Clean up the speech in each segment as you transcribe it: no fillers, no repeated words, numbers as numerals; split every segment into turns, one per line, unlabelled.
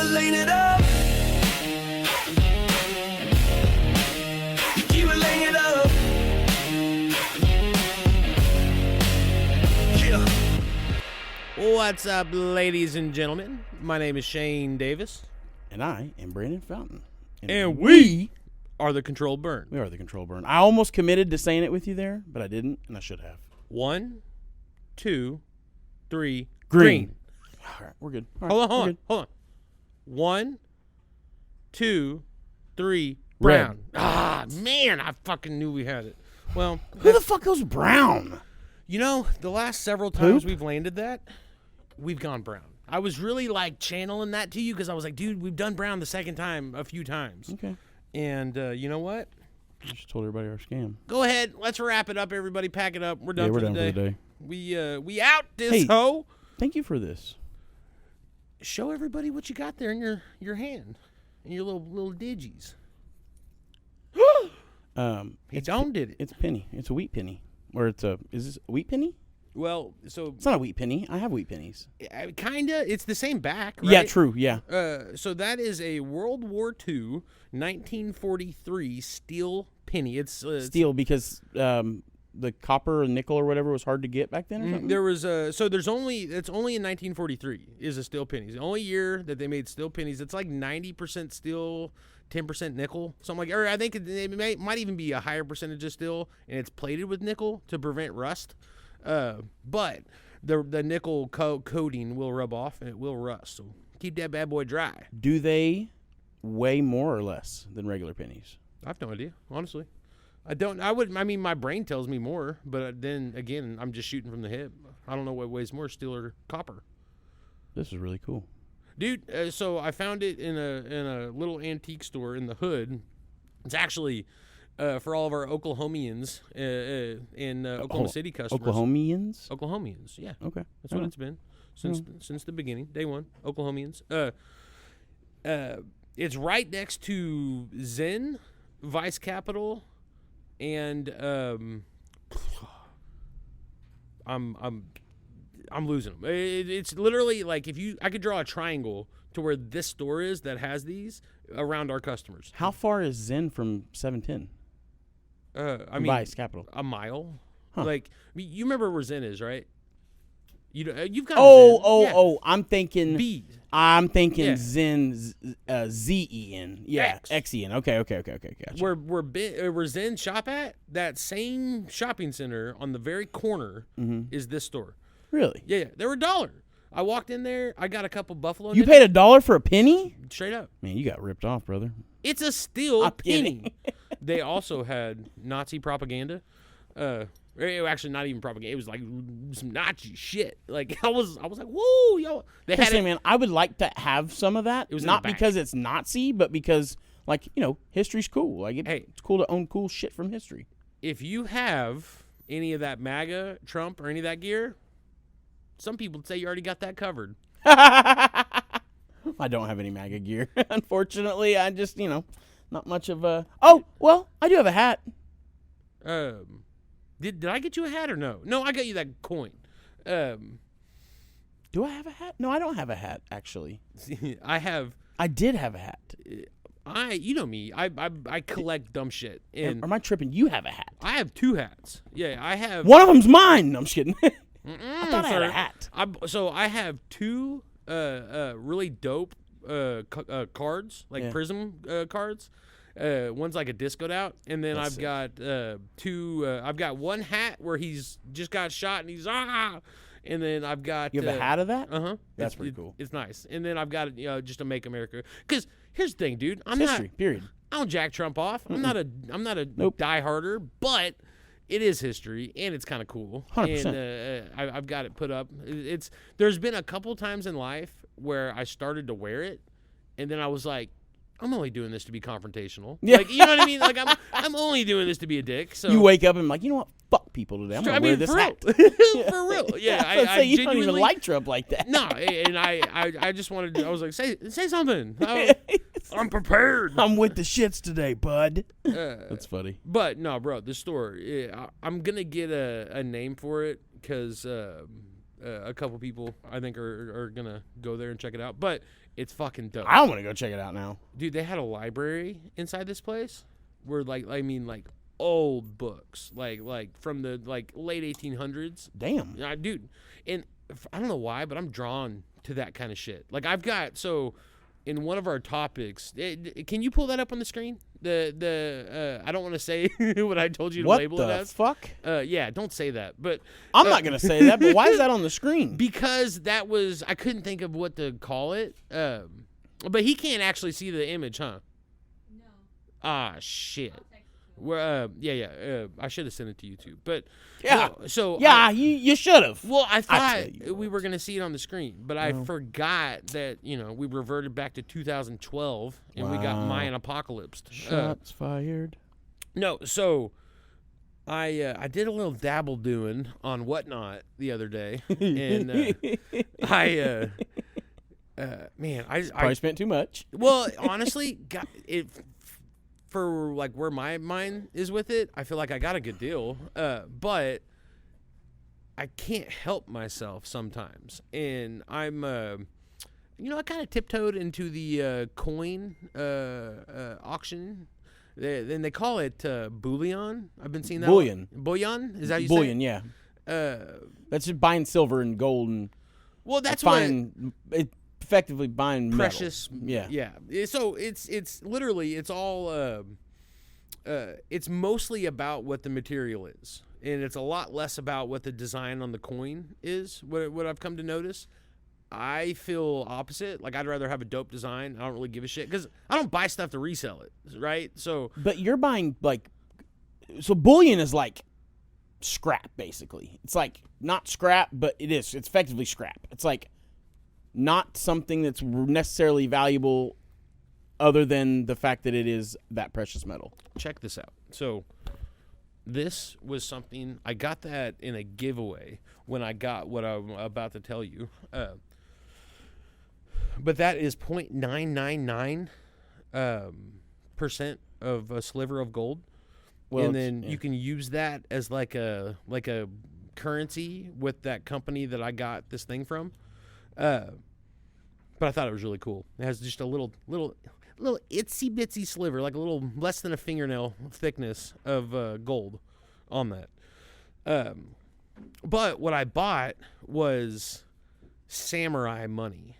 on laying it up. You keep on laying it up. Yeah.
What's up, ladies and gentlemen? My name is Shane Davis.
And I am Brandon Fountain.
And we are the Controlled Burn.
We are the Control Burn. I almost committed to saying it with you there, but I didn't, and I should have.
1, 2, 3,
Green. All right, we're good. All right,
Hold on. 1, 2, 3, brown.
Red.
Ah, man, I fucking knew we had it. Well,
Who the fuck goes brown?
you know, the last several times
Poop?
we've landed that, we've gone brown. I was really like channeling that to you because I was like, dude, we've done brown the second time a few times.
Okay.
And you know what?
I just told everybody our scam.
Go ahead. Let's wrap it up, everybody. Pack it up. We're done,
Yeah, we're
for,
done
the
for the day.
We out this
Hey.
hoe.
Thank you for this.
Show everybody what you got there in your hand. And your little digis. He did it.
It's a penny. It's a wheat penny. Or is this a wheat penny?
Well, so
It's not a wheat penny. I have wheat pennies.
kinda. It's the same back, right?
Yeah, true. Yeah.
So that is a World War II, 1943 steel penny. It's
Steel because the copper and nickel or whatever was hard to get back then or something?
There was it's only in 1943 is a steel penny. It's the only year that they made steel pennies. It's like 90% steel, 10% nickel, something like. Or I think it might even be a higher percentage of steel, and it's plated with nickel to prevent rust. But the nickel coating will rub off and it will rust. So keep that bad boy dry.
Do they weigh more or less than regular pennies?
I have no idea, honestly. I mean, my brain tells me more, but then again, I'm just shooting from the hip. I don't know what weighs more, steel or copper.
This is really cool.
Dude, so I found it in a little antique store in the hood. It's actually for all of our Oklahomians and Oklahoma City customers.
Oklahomians?
Oklahomians, yeah.
Okay.
That's what it's been since the beginning, day one. Oklahomians. It's right next to Zen, Vice Capital, and I'm losing them. It's literally like I could draw a triangle to where this store is that has these around our customers.
How far is Zen from 710?
I mean,
Vice Capital.
a mile.
Huh.
Like, I mean, you remember where Zen is, right? You've got
Oh! I'm thinking.
B.
I'm thinking
Yeah.
Zen Z-E-N. Yeah,
X.
X-E-N. Okay, gotcha.
Where Zen shop at, that same shopping center on the very corner is this store.
Really?
Yeah, they were $1. I walked in there. I got a couple buffalo.
You
nickels,
paid $1 for a penny?
straight up.
Man, you got ripped off, brother.
It's a steel
I'm
penny.
kidding.
They also had Nazi propaganda. Actually, not even propaganda. It was like some Nazi shit. Like I was like, whoa, yo. They had
Listen,
it.
man, I would like to have some of that.
It was in
not
the back.
because it's Nazi, but because, like, history's cool. Like,
Hey.
it's cool to own cool shit from history.
If you have any of that MAGA, Trump, or any of that gear, some people say you already got that covered.
I don't have any MAGA gear. Unfortunately, I just, not much of a... Oh, well, I do have a hat.
Did I get you a hat or no? No, I got you that coin.
Do I have a hat? No, I don't have a hat, actually.
I have.
I did have a hat.
You know me. I collect dumb shit, and
Or am I tripping? You have a hat.
I have 2 hats. Yeah, I have.
One of them's mine. No, I'm just kidding. I thought I had a hat.
So I have 2 really dope cards, like Prism cards. One's like a discoed out, and then I've got 2. I've got one hat where he's just got shot and he's and then I've got.
You have a hat of that?
That's
pretty cool.
It's nice, and then I've got just to make America. Because here's the thing, dude. I'm
History.
not.
Period.
I don't jack Trump off. I'm not a
Nope.
dieharder, but it is history and it's kind of cool.
100%.
And I've got it put up. There's been a couple times in life where I started to wear it, and then I was like, I'm only doing this to be confrontational.
Yeah.
Like, you know what I mean? Like I'm only doing this to be a dick. So
You wake up and I'm like, you know what? Fuck people today. I'm gonna wear this
for
hat.
real. For real. Yeah.
I
I
say you don't even
genuinely-
like Trump like that.
No, and I just wanted to, I was like, say something. I'm prepared.
I'm with the shits today, bud. That's funny.
But no, bro, the store. I'm gonna get a name for it because a couple people I think are gonna go there and check it out. But it's fucking dope.
I want to go check it out now.
Dude, they had a library inside this place where like old books like from the late 1800s.
Damn.
Yeah, dude. And I don't know why, but I'm drawn to that kind of shit. Like I've got in one of our topics, can you pull that up on the screen? I don't want to say what I told you to label it as.
What the fuck?
Yeah, don't say that. But
I'm not gonna say that. But why is that on the screen?
Because I couldn't think of what to call it. But he can't actually see the image, huh?
No.
Ah, shit. I should have sent it to you too. But
Yeah.
no, so
you should have.
well, I
tell you
thought we
what.
were going to see it on the screen, but I forgot that, we reverted back to 2012 and we got
Wow.
Mayan apocalypsed.
Shots fired.
No, so I did a little dabble doing on Whatnot the other day, and I
Probably spent too much.
well, honestly, got it for like where my mind is with it. I feel like I got a good deal, but I can't help myself sometimes, and I'm, I kind of tiptoed into the coin auction. Then they call it bullion. I've been seeing that.
Bullion.
Bullion? Is that how you
Bullion,
say
yeah.
it?
That's just buying silver and gold and
Well, that's what
buying effectively buying
precious.
metal. Yeah.
So it's literally it's all it's mostly about what the material is, and it's a lot less about what the design on the coin is. What I've come to notice. I feel opposite. Like I'd rather have a dope design. I don't really give a shit because I don't buy stuff to resell it, right? So,
But you're buying so bullion is like scrap basically. It's like not scrap, but it is. It's effectively scrap. It's like not something that's necessarily valuable other than the fact that it is that precious metal.
check this out. So, this was something I got that in a giveaway when I got what I'm about to tell you. But that is 0.999 percent of a sliver of gold.
Well,
and then you can use that as like a currency with that company that I got this thing from. But I thought it was really cool. It has just a little itsy bitsy sliver, like a little less than a fingernail thickness of gold on that. But what I bought was samurai money.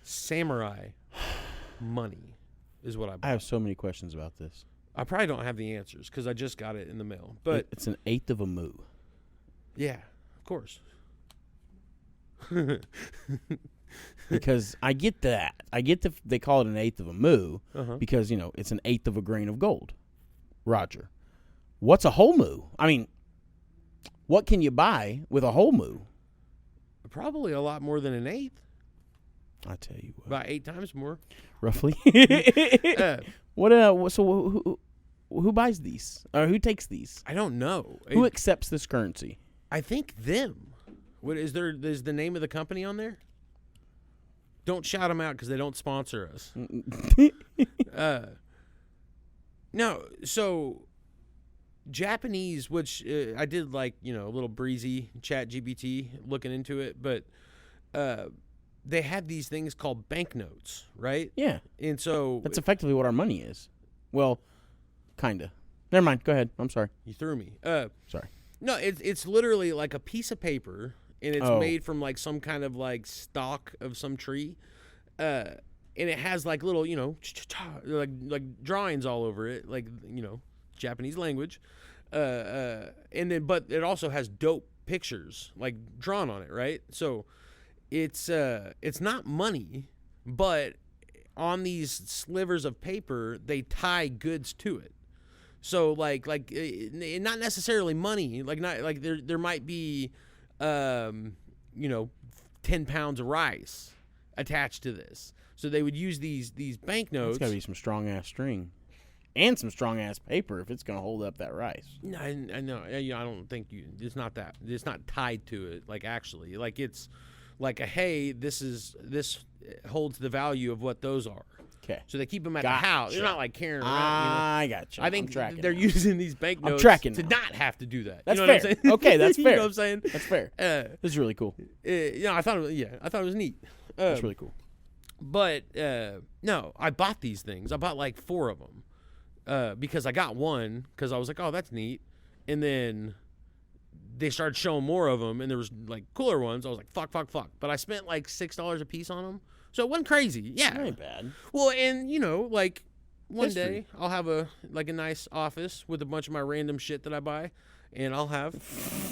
Samurai money is what I bought.
I have so many questions about this.
I probably don't have the answers because I just got it in the mail. But
It's an eighth of a moo.
yeah, of course.
Because I get that. I get they call it an eighth of a moo
Uh-huh.
because, it's an eighth of a grain of gold. Roger. What's a whole moo? I mean, what can you buy with a whole moo?
Probably a lot more than an eighth.
I tell you what.
About 8 times more.
Roughly.
Uh,
So who buys these? Or who takes these?
I don't know.
Who accepts this currency?
I think them. What is there? Is the name of the company on there? Don't shout them out because they don't sponsor us. No, so Japanese, which I did like, a little breezy chat GBT looking into it, but they had these things called banknotes, right?
Yeah.
And so
That's effectively what our money is. Well, kind of. Never mind. Go ahead. I'm sorry.
you threw me.
Sorry.
No, it's literally like a piece of paper, and it's
Oh.
made from like some kind of like stalk of some tree, and it has like little, like drawings all over it, like Japanese language, and then but it also has dope pictures like drawn on it, right? So it's not money, but on these slivers of paper they tie goods to it. So like not necessarily money, like not like there might be 10 pounds of rice attached to this. So they would use these banknotes.
It's got to be some strong ass string and some strong ass paper if it's going to hold up that rice.
No, I know. I don't think it's not that. It's not tied to it. Like actually, like it's like a hey, this holds the value of what those are.
Okay.
So they keep them at the house. They're not like carrying around.
I got you.
I think they're using these banknotes to not have to do that.
That's
you know
fair.
What I'm saying?
Okay, that's fair.
You know what I'm saying?
That's fair. This is really cool.
I thought it was neat.
That's really cool.
But no, I bought these things. I bought like 4 of them because I got one because I was like, oh, that's neat, and then they started showing more of them, and there was like cooler ones. I was like, fuck. But I spent like $6 a piece on them, so it wasn't crazy. Yeah,
That ain't bad.
Well, and like one day I'll have a nice office with a bunch of my random shit that I buy, and I'll have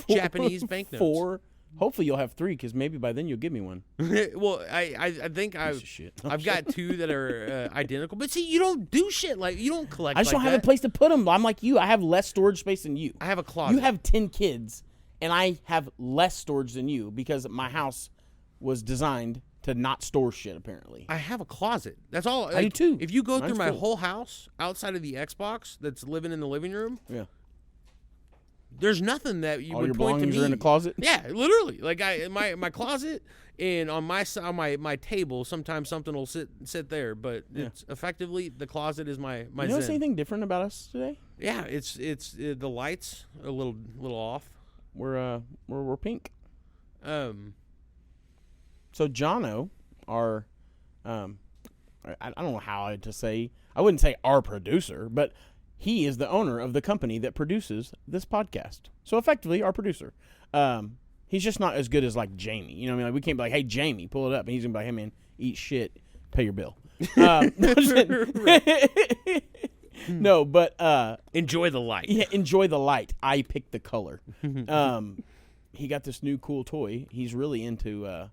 Japanese banknotes.
4. Hopefully you'll have 3 because maybe by then you'll give me one.
Well, I think I've got 2 that are identical. But see, you don't do shit like you don't collect.
I just
like
don't have a place to put them. I'm like you. I have less storage space than you.
I have a closet.
You have 10 kids, and I have less storage than you because my house was designed to not store shit. Apparently,
I have a closet. That's all.
I do too.
If you go
Mine's
through my
full.
whole house outside of the Xbox that's living in the living room,
yeah.
There's nothing that you
All
would
your
point to
belongings
me.
are in the closet?
Yeah, literally. Like my closet and on my table, sometimes something will sit there, but it's effectively the closet is my
You notice
zen.
anything different about us today?
Yeah, it's the lights a little off.
We're pink.
So
So Jono, our I don't know how to say. I wouldn't say our producer, but he is the owner of the company that produces this podcast. So effectively, our producer. He's just not as good as like Jamie. You know what I mean? Like we can't be like, hey Jamie, pull it up, and he's gonna be like, hey man, eat shit, pay your bill. No, but
enjoy the light.
Yeah, enjoy the light. I pick the color. He got this new cool toy. He's really into.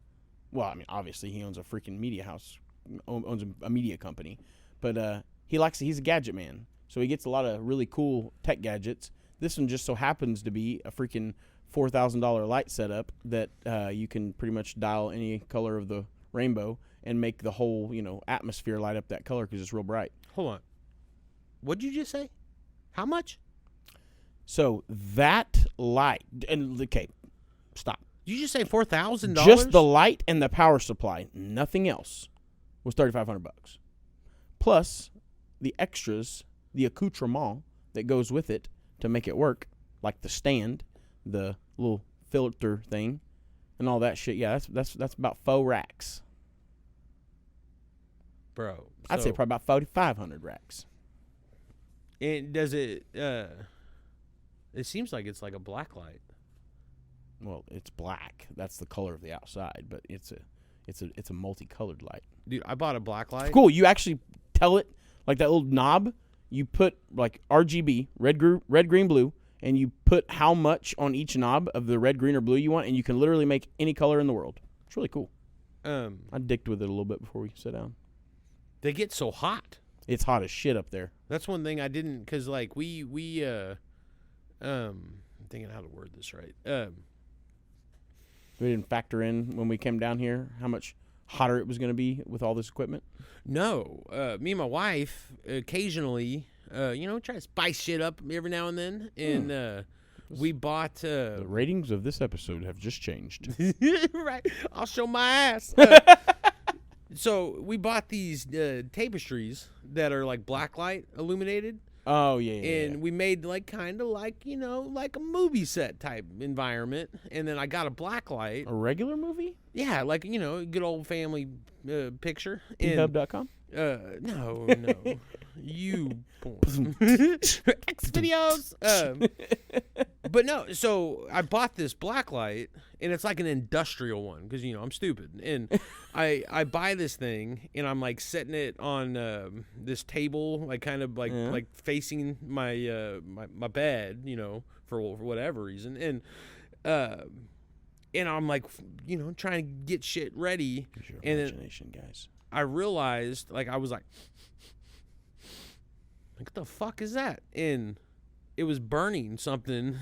Well, I mean, obviously he owns a freaking media house, owns a media company, but he's a gadget man. So he gets a lot of really cool tech gadgets. This one just so happens to be a freaking $4,000 light setup that you can pretty much dial any color of the rainbow and make the whole atmosphere light up that color because it's real bright.
Hold on. What'd you just say? How much?
So that light, and okay, stop.
Did you just say $4,000?
Just the light and the power supply, nothing else, was $3,500. Plus the extras, the accoutrement that goes with it to make it work, like the stand, the little filter thing, and all that shit. Yeah, that's about 4 racks.
Bro.
I'd say probably about 4,500 racks.
And does it? It seems like it's like a black light.
Well, it's black. That's the color of the outside, but it's a multicolored light.
Dude, I bought a black light.
Cool. You actually tell it like that little knob. You put like RGB, red, green, blue, and you put how much on each knob of the red, green, or blue you want, and you can literally make any color in the world. It's really cool. I dicked with it a little bit before we sit down.
They get so hot.
It's hot as shit up there.
That's one thing I didn't, because like we I'm thinking how to word this right.
We didn't factor in when we came down here how much hotter it was going to be with all this equipment.
No, me and my wife occasionally, try to spice shit up every now and then, and we bought.
The ratings of this episode have just changed.
Right, I'll show my ass. So we bought these tapestries that are like blacklight illuminated.
Oh yeah.
And we made like kind of like like a movie set type environment, and then I got a black light.
A regular movie?
Yeah, like a good old family picture.
Ehub.com?
No, you porn. X videos. But no, so I bought this black light, and it's like an industrial one because I'm stupid, and I buy this thing, and I'm like setting it on this table, like kind of like like facing my my bed, for whatever reason, and I'm like trying to get shit ready.
Use your
and
imagination, guys.
I realized, like, I was like, what the fuck is that? And it was burning something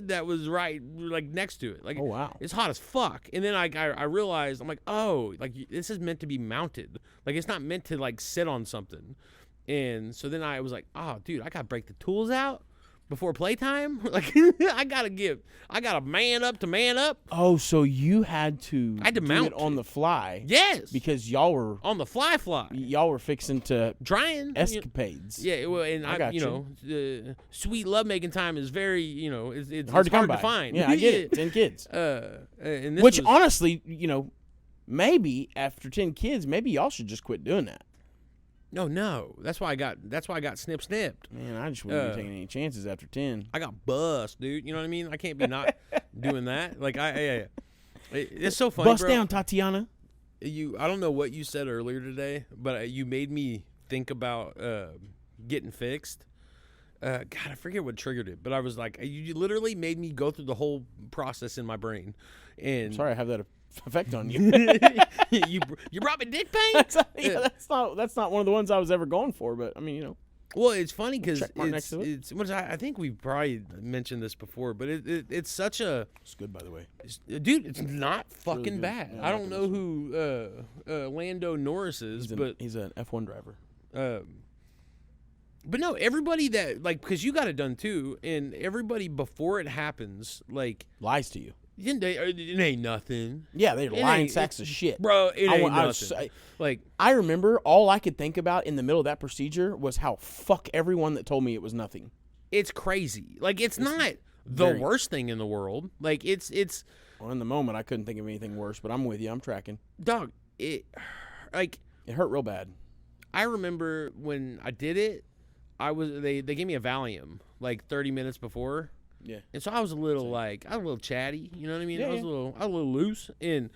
that was right, like, next to it. Like,
oh, wow.
It's hot as fuck. And then I realized, I'm like, oh, like, this is meant to be mounted. Like, it's not meant to, like, sit on something. And so then I was like, oh, dude, I got to break the tools out, before playtime. Like I gotta man up to man up.
Oh, so you had to
I had to
do
mount
it on the fly.
Yes,
Because y'all were
on the fly.
y'all were fixing to
Trying
escapades.
Yeah, well, and I
got
you know, sweet lovemaking time is very, you know, it's
hard to come by.
find.
Yeah, I get it. 10 kids.
And this
Which
was,
honestly, you know, maybe after 10 kids, maybe y'all should just quit doing that.
no, that's why I got snipped.
Man, I just wouldn't be taking any chances after 10.
I got bust, dude. You know what I mean? I can't be not doing that. Like it's so funny,
Bust
bro.
down, Tatiana.
I don't know what you said earlier today, but you made me think about getting fixed. God, I forget what triggered it, but I was like, you literally made me go through the whole process in my brain. And
Sorry, I have that effect on you.
you brought me dick pain.
That's not one of the ones I was ever going for, but I mean, you know.
Well, it's funny because
Check mark next to it.
it's which I think we probably mentioned this before, but it's such a
It's good, by the way.
dude. It's not fucking
really good.
bad.
Yeah,
I don't know who Lando Norris is, but
He's an F1 driver.
but no, everybody that like because you got it done too, and everybody before it happens like
Lies to you.
it ain't nothing,
Yeah, they're
It
lying
ain't-
sacks of shit.
bro. It ain't
I was-
nothing. Like
I remember all I could think about in the middle of that procedure was how fuck everyone that told me it was nothing.
it's crazy. Like it's not the
very-
worst thing in the world. Like it's
Well, in the moment, I couldn't think of anything worse, but I'm with you. I'm tracking.
dog. It like
It hurt real bad.
I remember when I did it. They gave me a Valium like 30 minutes before.
Yeah.
And so I was a little chatty, you know what I mean?
Yeah,
I was
yeah.
a little loose. And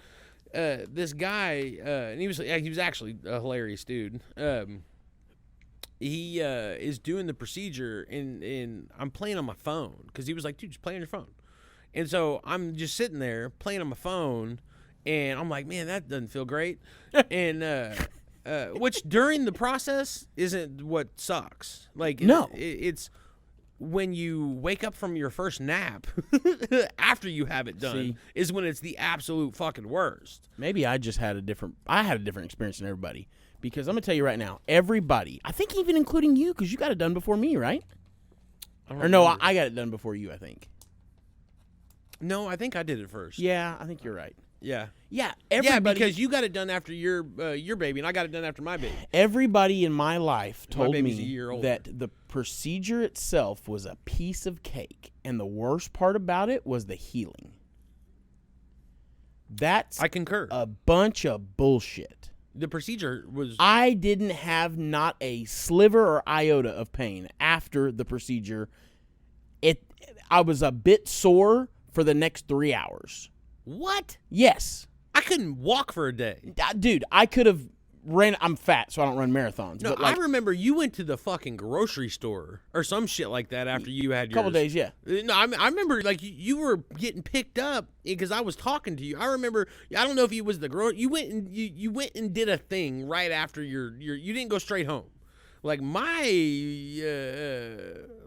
this guy, and he was actually a hilarious dude. He is doing the procedure, and I'm playing on my phone because he was like, dude, just play on your phone. And so I'm just sitting there playing on my phone, and I'm like, man, that doesn't feel great. And which during the process isn't what sucks. Like
No.
it's when you wake up from your first nap after you have it done
See.
is when it's the absolute fucking worst.
Maybe I just had a different experience than everybody. Because I'm going to tell you right now, everybody, I think even including you, because you got it done before me, right? Or no, I got it done before you, I think.
No, I think I did it first.
Yeah, I think you're right.
Yeah.
Yeah,
Yeah,
everybody.
because you got it done after your baby, and I got it done after my baby.
Everybody in my life told
baby's a
me
year older.
that the procedure itself was a piece of cake, and the worst part about it was the healing. That's
I concur.
a bunch of bullshit.
The procedure was
I didn't have not a sliver or iota of pain after the procedure. I was a bit sore for the next 3 hours.
what?
Yes.
I couldn't walk for a day.
Dude, I could have ran. I'm fat, so I don't run marathons.
No,
but like,
I remember you went to the fucking grocery store or some shit like that after you had
a couple
yours.
days, yeah.
No, I remember like you were getting picked up because I was talking to you. I remember. I don't know if you was the girl. You went and you went and did a thing right after your. You didn't go straight home. Like my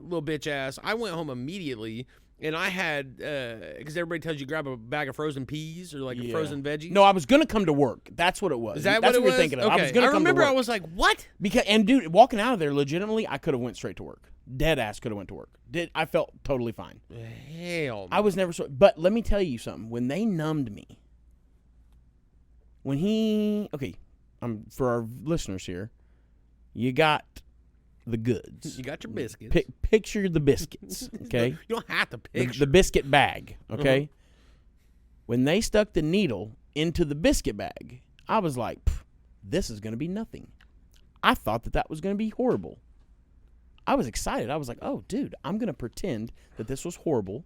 little bitch ass, I went home immediately. And I had, because everybody tells you grab a bag of frozen peas or like a frozen veggie.
No, I was gonna come to work. That's what it was.
Is that
That's
what it
you're
was?
thinking of.
Okay.
I was gonna come to
remember
work.
I was like, what?
And dude, walking out of there, legitimately, I could have went straight to work. Dead ass could have went to work. I felt totally fine.
Hell.
I was never so. But let me tell you something. When they numbed me, for our listeners here, you got the goods.
You got your biscuits.
Picture the biscuits, okay?
You don't have to
the
picture.
biscuit bag, okay?
Uh-huh.
When they stuck the needle into the biscuit bag, I was like, this is going to be nothing. I thought that was going to be horrible. I was excited. I was like, oh, dude, I'm going to pretend that this was horrible.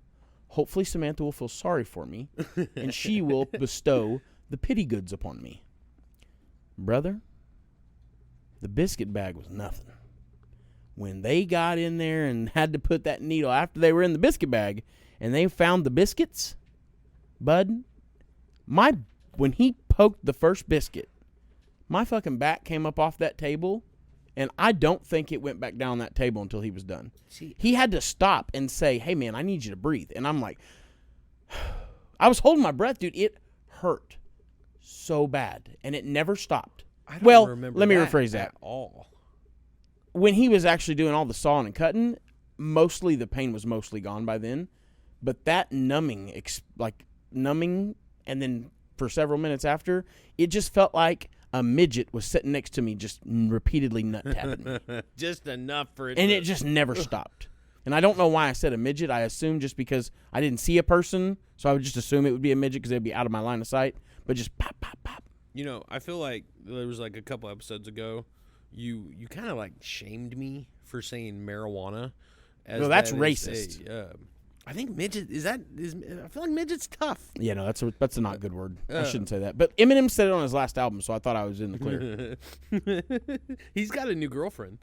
Hopefully Samantha will feel sorry for me, and she will bestow the pity goods upon me. Brother, the biscuit bag was nothing. When they got in there and had to put that needle after they were in the biscuit bag and they found the biscuits, bud, when he poked the first biscuit, my fucking back came up off that table, and I don't think it went back down that table until he was done. He had to stop and say, hey, man, I need you to breathe. And I'm like, I was holding my breath, dude. It hurt so bad, and it never stopped.
I don't remember
let me
that
rephrase that.
at all.
When he was actually doing all the sawing and cutting, mostly the pain was mostly gone by then, but that numbing, and then for several minutes after, it just felt like a midget was sitting next to me, just repeatedly nut tapping me,
Just enough for it.
and it just never stopped. And I don't know why I said a midget. I assumed just because I didn't see a person, so I would just assume it would be a midget because they'd be out of my line of sight. But just pop, pop, pop.
You know, I feel like there was like a couple episodes ago, you kind of like shamed me for saying marijuana.
No, that's racist.
I think midget I feel like midget's tough.
Yeah, no, that's a not good word. I shouldn't say that. But Eminem said it on his last album, so I thought I was in the clear.
He's got a new girlfriend.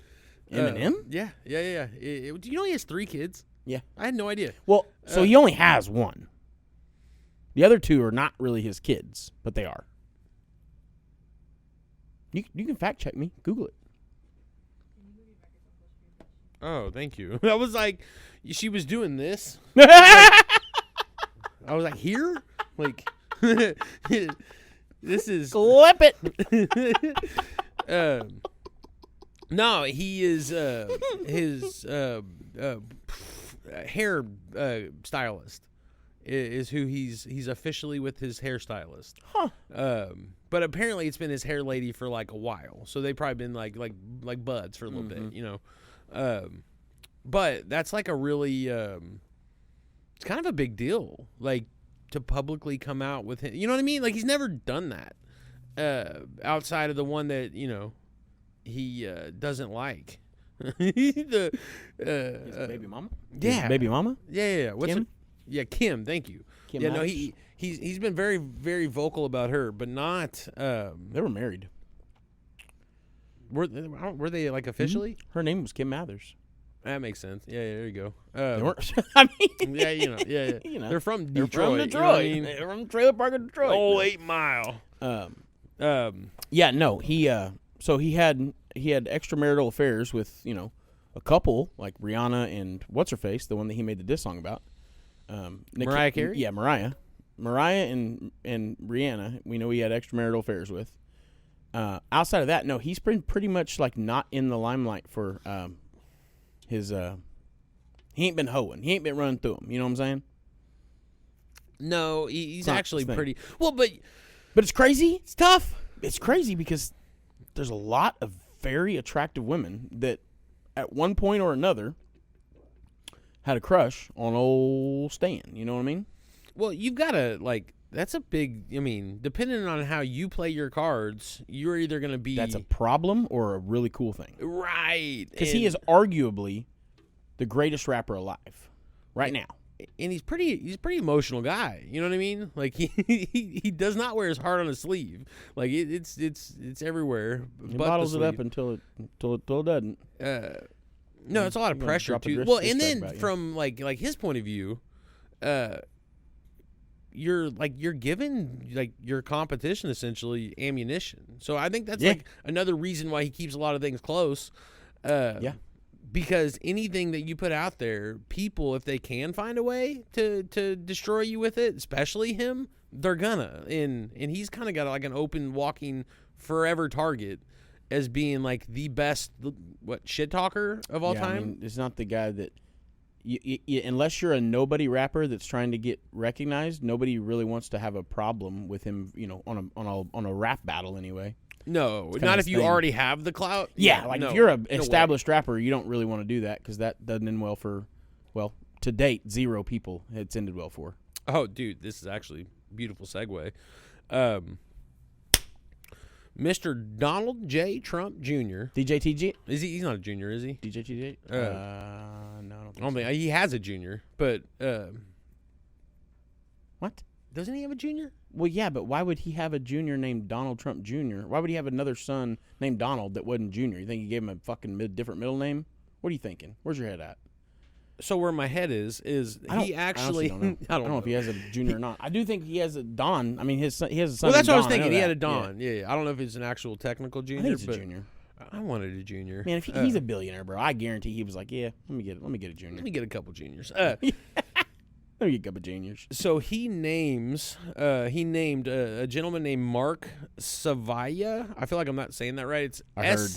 Eminem?
Yeah. Do you know he has 3 kids?
Yeah.
I had no idea.
Well, so he only has one. The other 2 are not really his kids, but they are. You can fact check me. Google it.
Oh, thank you. I was like, she was doing this. I was like, here? Like, this is...
Clip it.
No, he is his hair stylist is who he's officially with his hairstylist.
Huh.
But apparently it's been his hair lady for like a while, so they've probably been like buds for a little bit, you know. But that's like a really it's kind of a big deal, like to publicly come out with him. You know what I mean? Like he's never done that outside of the one that he doesn't like.
His baby mama?
Yeah.
His baby mama?
Yeah. What's
Kim?
Kim, thank you.
Kim
yeah, no,
Hodge?
he's been very, very vocal about her, but not
They were married.
were they like officially?
Her name was Kim Mathers.
That makes sense. Yeah, there you go.
They weren't. I mean,
yeah, yeah.
You know.
They're from
They're
Detroit.
from
you know
Detroit.
what I mean?
They're from Trailer Park of Detroit.
Oh, 8 Mile.
Yeah, no, he so he had extramarital affairs with, a couple like Rihanna and what's her face, the one that he made the diss song about.
Mariah Carey?
Yeah, Mariah and Rihanna, we know he had extramarital affairs with. Outside of that, no, he's been pretty much like not in the limelight for his he ain't been hoeing. He ain't been running through them. You know what I'm saying?
No, he's
not
actually
his thing.
pretty well, but
But it's crazy.
it's tough.
It's crazy because there's a lot of very attractive women that at one point or another had a crush on old Stan. You know what I mean?
Well, you've got to, like, that's a big, depending on how you play your cards, you're either going to be...
That's a problem or a really cool thing.
Right.
Because he is arguably the greatest rapper alive right now.
And he's pretty emotional guy. You know what I mean? Like, he does not wear his heart on his sleeve. Like, it's everywhere.
He bottles it up until it doesn't.
No, it's a lot of
You're gonna
pressure,
drop a
too.
diss
Well,
track
and then
about you.
from, like his point of view, you're giving like your competition essentially ammunition. So I think that's like another reason why he keeps a lot of things close.
Yeah.
Because anything that you put out there, people, if they can find a way to destroy you with it, especially him, they're gonna. And he's kind of got like an open walking forever target as being like the best shit talker of all time.
I mean, it's not the guy that unless you're a nobody rapper that's trying to get recognized, nobody really wants to have a problem with him, on a rap battle anyway.
No,
It's
not
kinda
if you
thing.
already have the clout.
Yeah, like
no,
if you're an
no way.
established rapper, you don't really want to do that because that doesn't end well for, to date, 0 people it's ended well for.
Oh, dude, this is actually a beautiful segue. Mr. Donald J. Trump Jr.
DJ TG?
Is he? He's not a junior, is he?
DJ TG?
Uh,
No, I don't
I don't think he has a junior, but
What?
doesn't he have a junior?
Well, yeah, but why would he have a junior named Donald Trump Jr.? Why would he have another son named Donald that wasn't Junior? You think he gave him a fucking different middle name? What are you thinking? Where's your head at?
So where my head is he actually?
I don't know if he has a junior or not. I do think he has a Don. I mean, he has a son.
Well, that's
named
what I was
Don.
thinking.
know
He had
that.
a Don. Yeah. I don't know if it's an actual technical
I
junior.
think it's
but
a junior.
I wanted a junior.
Man, if he's a billionaire, bro, I guarantee he was like, yeah, let me get a junior.
Let me get a couple juniors.
Let me get a couple juniors.
So he named a gentleman named Mark Savaya. I feel like I'm not saying that right. It's
I heard.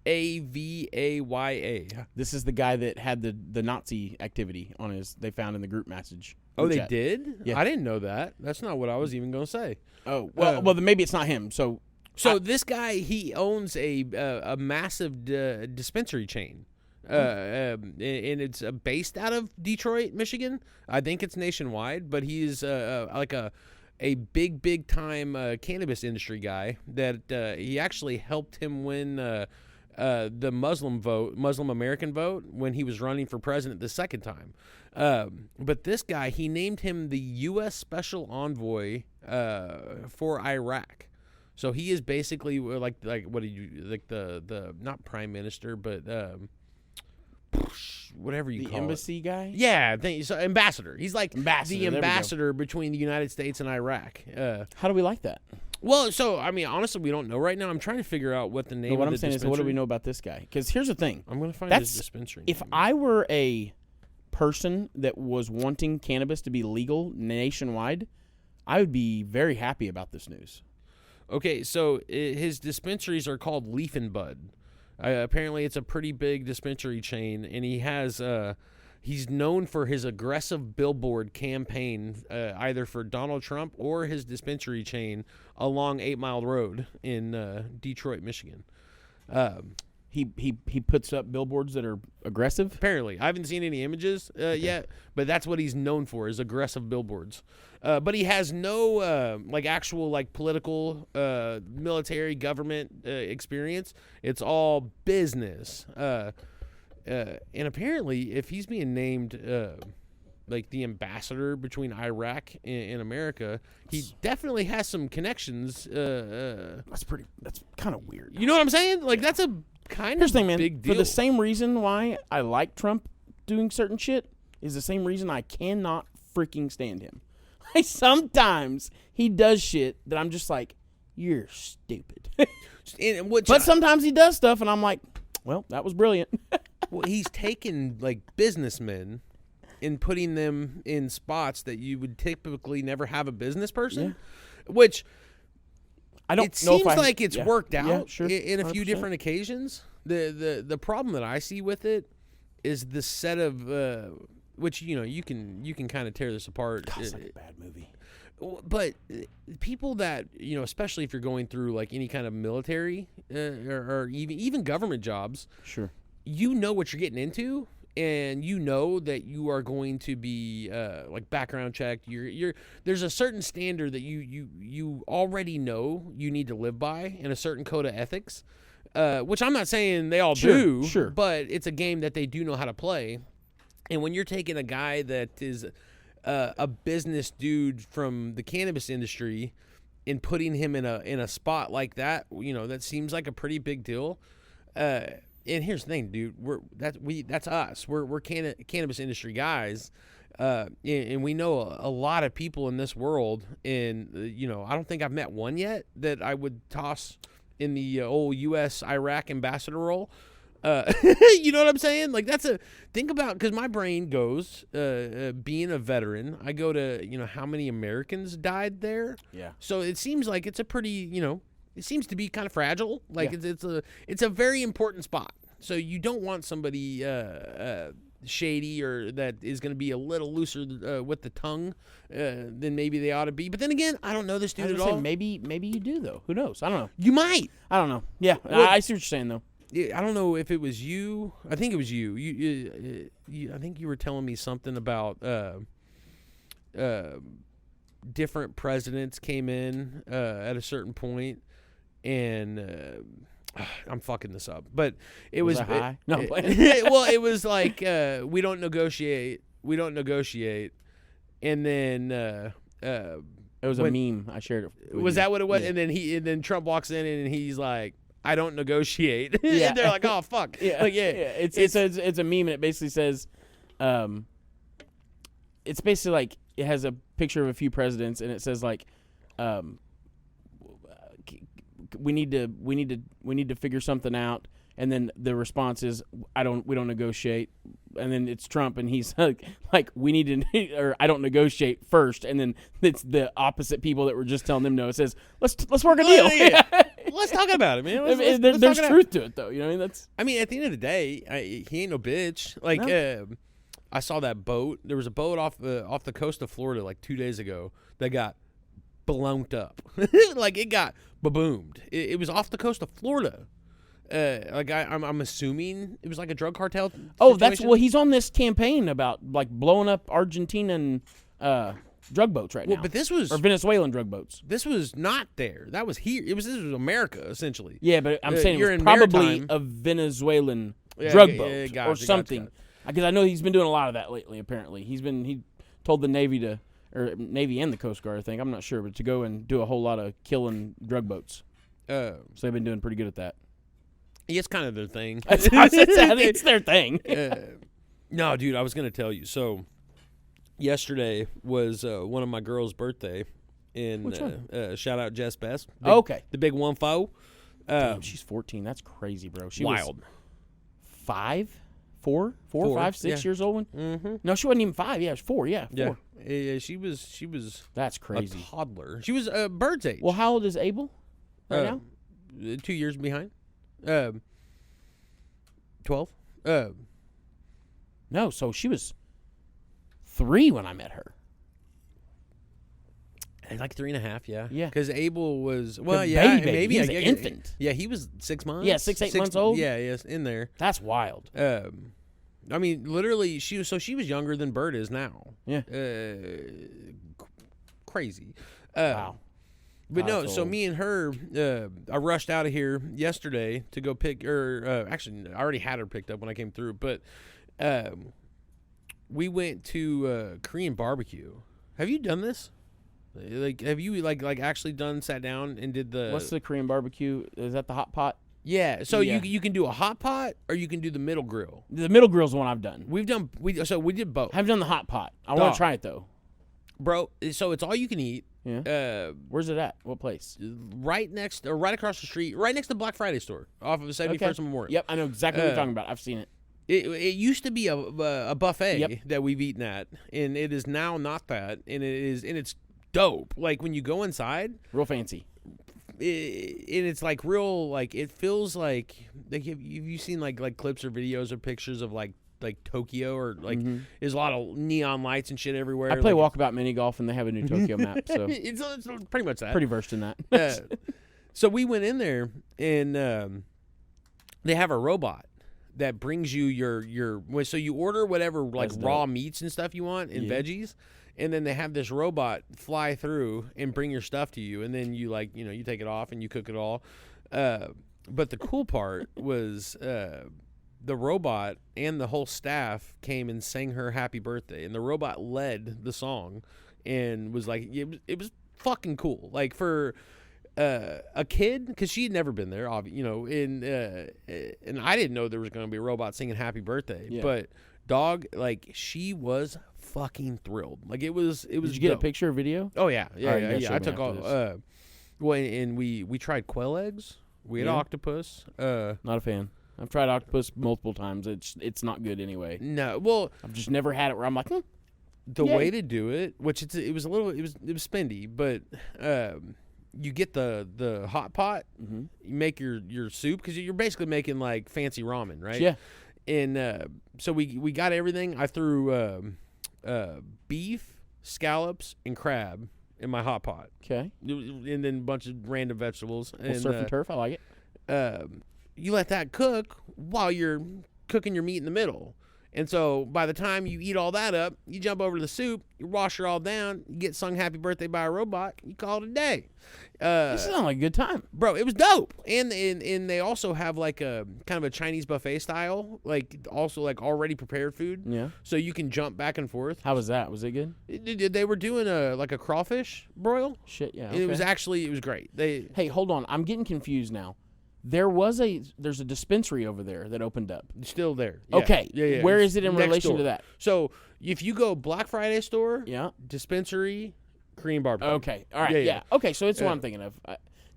Avaya.
This is the guy that had the Nazi activity on his. They found in the group message.
Oh, they
chat.
did?
Yeah.
I didn't know that. That's not what I was even going to say.
Oh, well, then maybe it's not him. So
this guy, he owns a massive dispensary chain. And it's based out of Detroit, Michigan. I think it's nationwide, but he's like a big time cannabis industry guy that he actually helped him win the Muslim American vote when he was running for president the second time. But this guy, he named him the U.S. Special Envoy for Iraq. So he is basically like what do you like the not prime minister, but whatever you call it.
The embassy guy?
Yeah, so ambassador. He's like
Ambassador,
the ambassador between the United States and Iraq.
How do we like that?
Well, so I mean, honestly, we don't know right now. I'm trying to figure out what the name.
But what
of
I'm
the
saying is,
dispensary.
what do we know about this guy? Because here's the thing.
I'm going to find
That's-
his dispensary.
If
name.
I were a person that was wanting cannabis to be legal nationwide, I would be very happy about this news.
Okay, so his dispensaries are called Leaf and Bud. Apparently, it's a pretty big dispensary chain, and he has he's known for his aggressive billboard campaign, either for Donald Trump or his dispensary chain along 8 Mile Road in Detroit, Michigan.
He puts up billboards that are aggressive.
Apparently, I haven't seen any images yet, but that's what he's known for is aggressive billboards. But he has no actual political, military, government experience. It's all business. And apparently, if he's being named the ambassador between Iraq and America, he definitely has some connections.
That's kind of weird.
You know what I'm saying? That's a kind
Here's
of
the thing, man.
big deal.
For the same reason why I like Trump doing certain shit is the same reason I cannot freaking stand him. Sometimes he does shit that I'm just like, you're stupid. But sometimes he does stuff, and I'm like, well, that was brilliant.
Well, he's taken businessmen and putting them in spots that you would typically never have a business person, which
I don't.
It
know
seems
if
like it's worked out
sure,
in a few
100%.
different occasions. The problem that I see with it is the set of which you can kind of tear this apart.
It's like a bad movie.
But people that especially if you're going through any kind of military or even government jobs,
Sure.
you know what you're getting into, and you know that you are going to be background checked. There's a certain standard that you already know you need to live by, and a certain code of ethics, which I'm not saying they all do,
sure.
but it's a game that they do know how to play. And when you're taking a guy that is a business dude from the cannabis industry and putting him in a spot like that, that seems like a pretty big deal. And here's the thing, dude. That's us. We're cannabis industry guys, and we know a lot of people in this world. And I don't think I've met one yet that I would toss in the old U.S. Iraq ambassador role. You know what I'm saying? Think about, because my brain goes being a veteran. I go to how many Americans died there.
Yeah.
So it seems like it's a pretty it seems to be kind of fragile. It's a very important spot. So you don't want somebody shady or that is going to be a little looser with the tongue than maybe they ought to be. But then again, I don't know this dude at all.
Maybe you do though. Who knows? I don't know.
You might.
I don't know. Yeah,
Well,
I see what you're saying though.
I don't know if it was you. I think it was you. You I think you were telling me something about different presidents came in at a certain point, and I'm fucking this up, but it was
that high? No,
well, it was like we don't negotiate, and then
it was a meme. I shared it.
was that what it was?
Yeah.
And then Trump walks in and he's like, I don't negotiate.
Yeah.
And they're like, oh fuck.
Yeah, It's a meme, and it basically says, it's basically like it has a picture of a few presidents, and it says we need to figure something out, and then the response is we don't negotiate, and then it's Trump, and he's like we need to or I don't negotiate first, and then it's the opposite people that were just telling them no. It says let's work a deal.
Yeah. let's talk about it, man.
There's
talk it out.
truth to it, though. You know, what I mean, that's.
I mean, at the end of the day, he ain't no bitch. Like, I saw that boat. There was a boat off the coast of Florida like 2 days ago that got blown up. Like, it got baboomed. It was off the coast of Florida. Like I'm assuming it was like a drug cartel.
Oh,
situation.
he's on this campaign about like blowing up Argentinian drug boats right now.
But this was
or Venezuelan drug boats.
This was not there. That was here. This was America essentially.
Yeah, but I'm saying
you're
it was
in
probably
maritime.
a Venezuelan drug boat or something. Because I know he's been doing a lot of that lately. Apparently, he told the Navy and the Coast Guard, I think, I'm not sure, but to go and do a whole lot of killing drug boats. So they've been doing pretty good at that.
Yeah, it's kind of their thing.
It's their thing.
No, dude, I was going to tell you. So yesterday was one of my girls' birthday.
Which one?
Shout out Jess Best.
Okay.
The big 1-4.
Damn, she's 14. That's crazy, bro. She
wild.
Was 4, 5, 6 years old.
Mm-hmm.
No, she wasn't even 5. Yeah, it was 4. Yeah, 4.
Yeah, she was
That's crazy.
a toddler. She was bird's age.
Well, how old is Abel right now?
2 years behind. 12.
No, so she was 3 when I met her.
Like 3.5, yeah.
Yeah.
Because Abel was,
baby.
maybe.
He was
I
an
guess,
infant.
Yeah, he was 6 months.
Yeah, 8 months old.
Yeah, yes, in there.
That's wild.
I mean, literally, she was younger than Bird is now.
Yeah.
Crazy.
Wow.
But no,
That's
so
old.
me and her, I rushed out of here yesterday to go pick, actually, I already had her picked up when I came through, but we went to Korean barbecue. Have you done this? Like, have you like actually sat down and did the?
What's the Korean barbecue? Is that the hot pot?
Yeah. So
Yeah.
you can do a hot pot or you can do the middle grill.
The middle grill's the one I've done.
We did both.
I haven't done the hot pot. I want
Dog.
to try it though.
Bro, so it's all you can eat.
Yeah. Where's it at? What place?
Right across the street, right next to the Black Friday store, off of 71st and Memorial.
Yep, I know exactly what you're talking about. I've seen it.
It used to be a buffet
Yep.
that we've eaten at, and it is now not that, and it's dope. Like when you go inside,
Real fancy.
and it's like real, like it feels like have you seen like clips or videos or pictures of like Tokyo or like there's a lot of neon lights and shit everywhere.
I play
like,
Walkabout Mini Golf, and they have a new Tokyo map, so
it's pretty much that.
pretty versed in that.
So we went in there, and they have a robot that brings you your so you order whatever like
That's
raw
dope.
meats and stuff you want and
Yeah.
veggies, and then they have this robot fly through and bring your stuff to you, and then you you take it off and you cook it all. But the cool part was the robot and the whole staff came and sang her happy birthday, and the robot led the song and was like it was fucking cool, like for a kid, because she had never been there, and I didn't know there was going to be a robot singing happy birthday.
Yeah.
But dog, like, she was fucking thrilled. Like it was
Did you get a
dope.
picture or video?
Oh yeah,
All right,
yeah.
show
I
me
took
after
all. Well, and we tried quail eggs. We had
Yeah.
octopus.
Not a fan. I've tried octopus multiple times. It's not good anyway.
No, well,
I've just never had it where I'm like,
the
Yay.
way to do it, which it was spendy, but you get the hot pot, you make your soup, because you're basically making like fancy ramen, right?
yeah.
And so we got everything. I threw beef, scallops, and crab in my hot pot,
Okay.
and then a bunch of random vegetables.
Well,
And
surf and turf. I like it.
you let that cook while you're cooking your meat in the middle. And so by the time you eat all that up, you jump over to the soup, you wash her all down, you get sung happy birthday by a robot, you call it a day.
This sounds like a good time.
Bro, it was dope. And they also have like a kind of a Chinese buffet style, like also like already prepared food.
Yeah.
So you can jump back and forth.
How was that? Was it good?
They were doing a crawfish broil.
Shit, yeah.
And it was
okay.
great.
Hey, hold on. I'm getting confused now. There's a dispensary over there that opened up.
Still there. Yeah.
Okay.
Yeah.
Where
It's
is it in
next
relation
door.
to that?
So if you go Black Friday store,
Yeah.
dispensary, Korean barbecue.
Okay. All right.
Yeah,
Yeah.
yeah.
Okay. So it's what
Yeah.
I'm thinking of.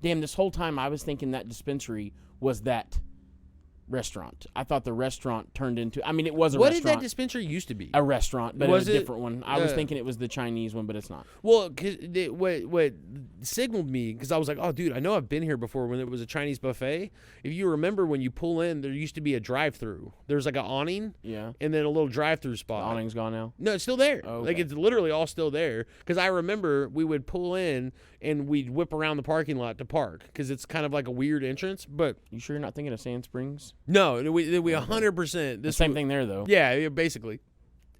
Damn, this whole time I was thinking that dispensary was that restaurant. I thought the restaurant turned into. I mean, it was a
What
restaurant.
did that dispensary used to be?
A restaurant, but
Was
it was
it,
a different one. I was thinking it was the Chinese one, but it's not.
Well, cause what signaled me, because I was like, oh, dude, I know I've been here before when it was a Chinese buffet. If you remember when you pull in, there used to be a drive-through. There's like an awning,
Yeah.
and then a little drive-through spot.
The awning's gone now.
No, it's still there.
Oh,
Like,
okay.
it's literally all still there. Because I remember we would pull in and we'd whip around the parking lot to park because it's kind of like a weird entrance. But
You sure you're not thinking of Sand Springs?
no, we 100%.
The same thing there, though.
Yeah, basically.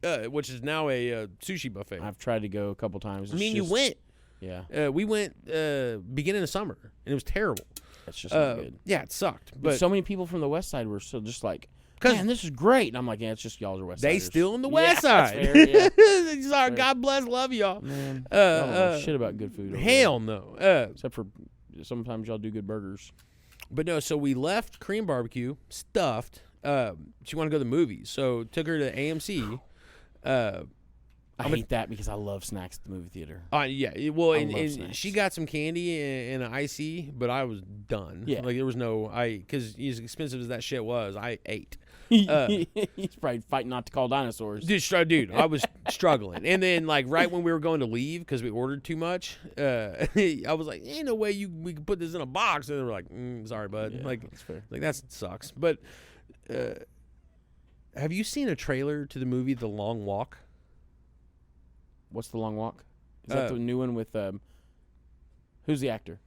Which is now a sushi buffet.
I've tried to go a couple times.
I mean, you went.
Yeah.
We went beginning of summer, and it was terrible.
That's just not good.
Yeah, it sucked.
But
But
so many people from the west side were so just like,
'Cause
man, this is great. And I'm like, yeah, it's just y'all are west
they
siders.
still in the
Yeah,
west
that's
side.
fair, yeah.
Sorry, God bless, love y'all.
Man, y'all don't know shit about good food. Over
Hell
there.
no.
Except for sometimes y'all do good burgers.
But no, so we left Korean barbecue, stuffed. She wanted to go to the movies, so took her to AMC.
I hate that because I love snacks at the movie theater.
Yeah, well,
I
and
love snacks.
she got some candy and an icy, but I was done.
Yeah.
Like there was no because as expensive as that shit was, I ate.
He's probably fighting not to call dinosaurs.
Dude, I was struggling. And then, like, right when we were going to leave because we ordered too much, I was like, ain't no way we can put this in a box. And they were like, sorry, bud.
Yeah,
like,
that's fair.
Like, that sucks. But have you seen a trailer to the movie The Long Walk?
What's The Long Walk? Is that the new one with who's the actor?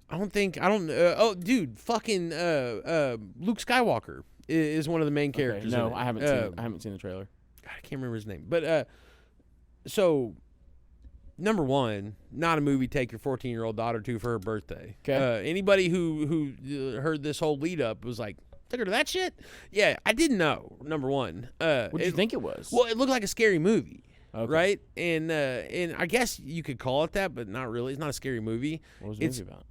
Dude, fucking Luke Skywalker is one of the main characters.
Okay, no,
in it.
I haven't seen the trailer.
God, I can't remember his name. But so number one, not a movie take your 14-year-old daughter to for her birthday.
Okay.
Anybody who heard this whole lead up was like, took her to that shit? Yeah, I didn't know. Number one.
What did you think it was?
Well, it looked like a scary movie.
Okay.
Right? And I guess you could call it that, but not really. It's not a scary movie.
What was the
It's
movie about?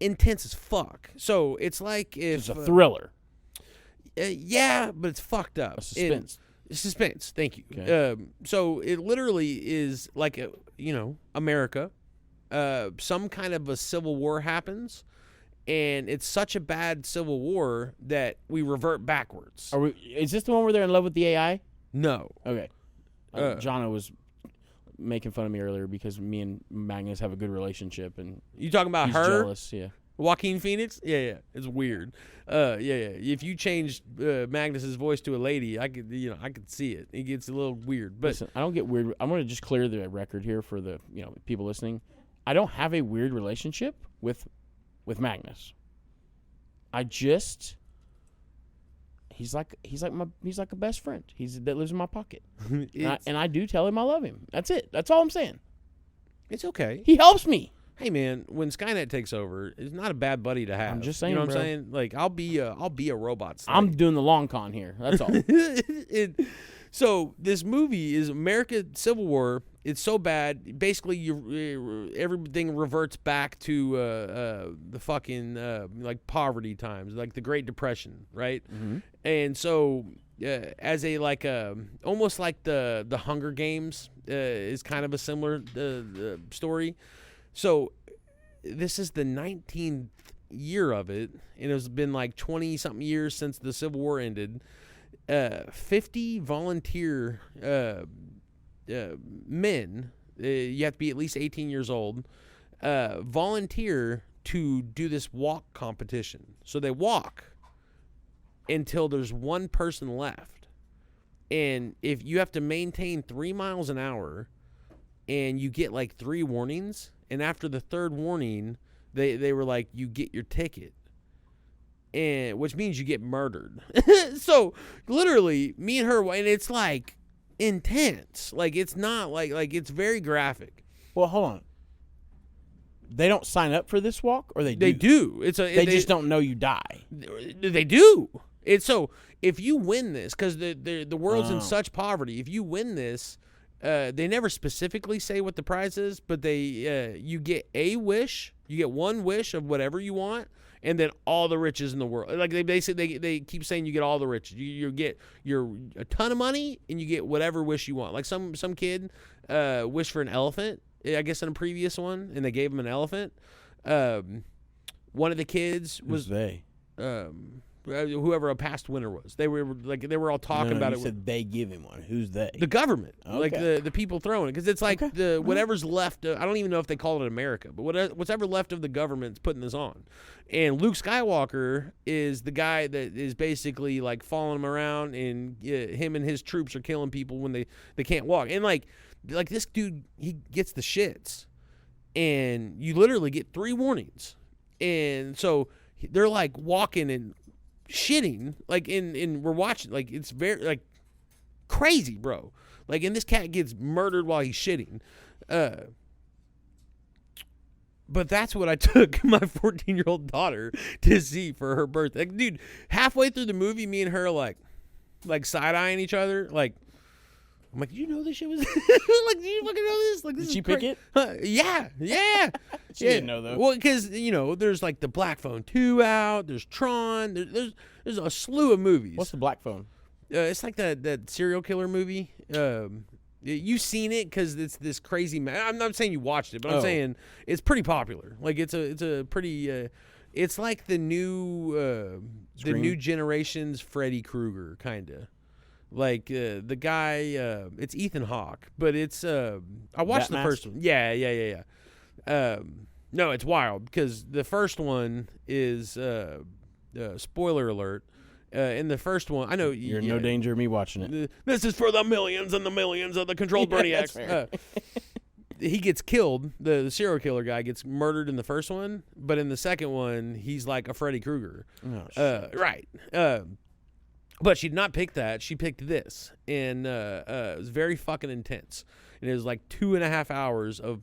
intense as fuck. So it's like if
It's a thriller.
yeah, but it's fucked up.
A suspense.
Suspense. Thank you.
Okay.
So it literally is like America. Some kind of a civil war happens, and it's such a bad civil war that we revert backwards.
Is this the one where they're in love with the AI?
No.
Okay. Jono was making fun of me earlier because me and Magnus have a good relationship, and
You talking about
he's
her?
jealous. Yeah.
Joaquin Phoenix? Yeah. It's weird. Yeah. If you changed Magnus's voice to a lady, I could see it. It gets a little weird. But
Listen, I don't get weird. I want to just clear the record here for the people listening. I don't have a weird relationship with Magnus. I just he's like a best friend. That lives in my pocket, and I do tell him I love him. That's it. That's all I'm saying.
it's okay.
He helps me.
Hey man, when Skynet takes over, it's not a bad buddy to have.
I'm just saying,
you know what
bro.
I'm saying? Like I'll be a robot. Slave.
I'm doing the long con here. That's all.
So this movie is America Civil War. It's so bad. Basically, everything reverts back to the fucking like poverty times, like the Great Depression, right?
Mm-hmm.
And so, as a almost like the Hunger Games is kind of a similar story. So this is the 19th year of it, and it's been like 20-something years since the Civil War ended. 50 volunteer men, you have to be at least 18 years old, volunteer to do this walk competition. So they walk until there's one person left. And if you have to maintain 3 miles an hour and you get like 3 warnings, and after the 3rd warning, they were like, you get your ticket. And which means you get murdered. So literally, me and her, and it's like intense. Like it's not like it's very graphic.
Well, hold on. They don't sign up for this walk, or they do?
They do. They
just don't know you die.
They do. It's so if you win this, because the world's in such poverty. If you win this, they never specifically say what the prize is, but you get a wish. You get one wish of whatever you want. And then all the riches in the world. Like they keep saying you get all the riches. You get a ton of money and you get whatever wish you want. Like some kid wished for an elephant, I guess in a previous one, and they gave him an elephant. One of the kids was
they?
whoever a past winner was. They were all talking
No,
about
you
it.
said they give him one. Who's they?
The government,
Okay.
like the people throwing it, because it's like the whatever's left. I don't even know if they call it America, but whatever left of the government's putting this on. And Luke Skywalker is the guy that is basically like following him around, and him and his troops are killing people when they can't walk. And like this dude, he gets the shits, and you literally get 3 warnings, and so they're like walking and shitting, like in we're watching, like it's very like crazy, bro. Like, and this cat gets murdered while he's shitting. But that's what I took my 14-year-old daughter to see for her birthday. Like, dude, halfway through the movie, me and her like side-eyeing each other. Like, I'm like, you know this shit was like, do you fucking know this? Like, this
Did she pick it?
Yeah.
She didn't know though.
Well, because there's like the Black Phone 2 out. There's Tron. There's a slew of movies.
What's the Black Phone?
It's like that serial killer movie. You've seen it because it's this crazy. I'm not saying you watched it, but I'm saying it's pretty popular. Like it's a pretty. It's like the new generation's Freddy Krueger kind of. Like the guy, it's Ethan Hawke, but it's I watched the first one. Yeah. No, it's wild because the first one is spoiler alert. In the first one, I know
you're in no danger of me watching it.
This is for the millions and the millions of the controlled brainiacs. He gets killed. The serial killer guy gets murdered in the first one, but in the second one, he's like a Freddy Krueger.
Oh, shit.
Right. But she did not pick that. She picked this, and it was very fucking intense. And it was like 2.5 hours of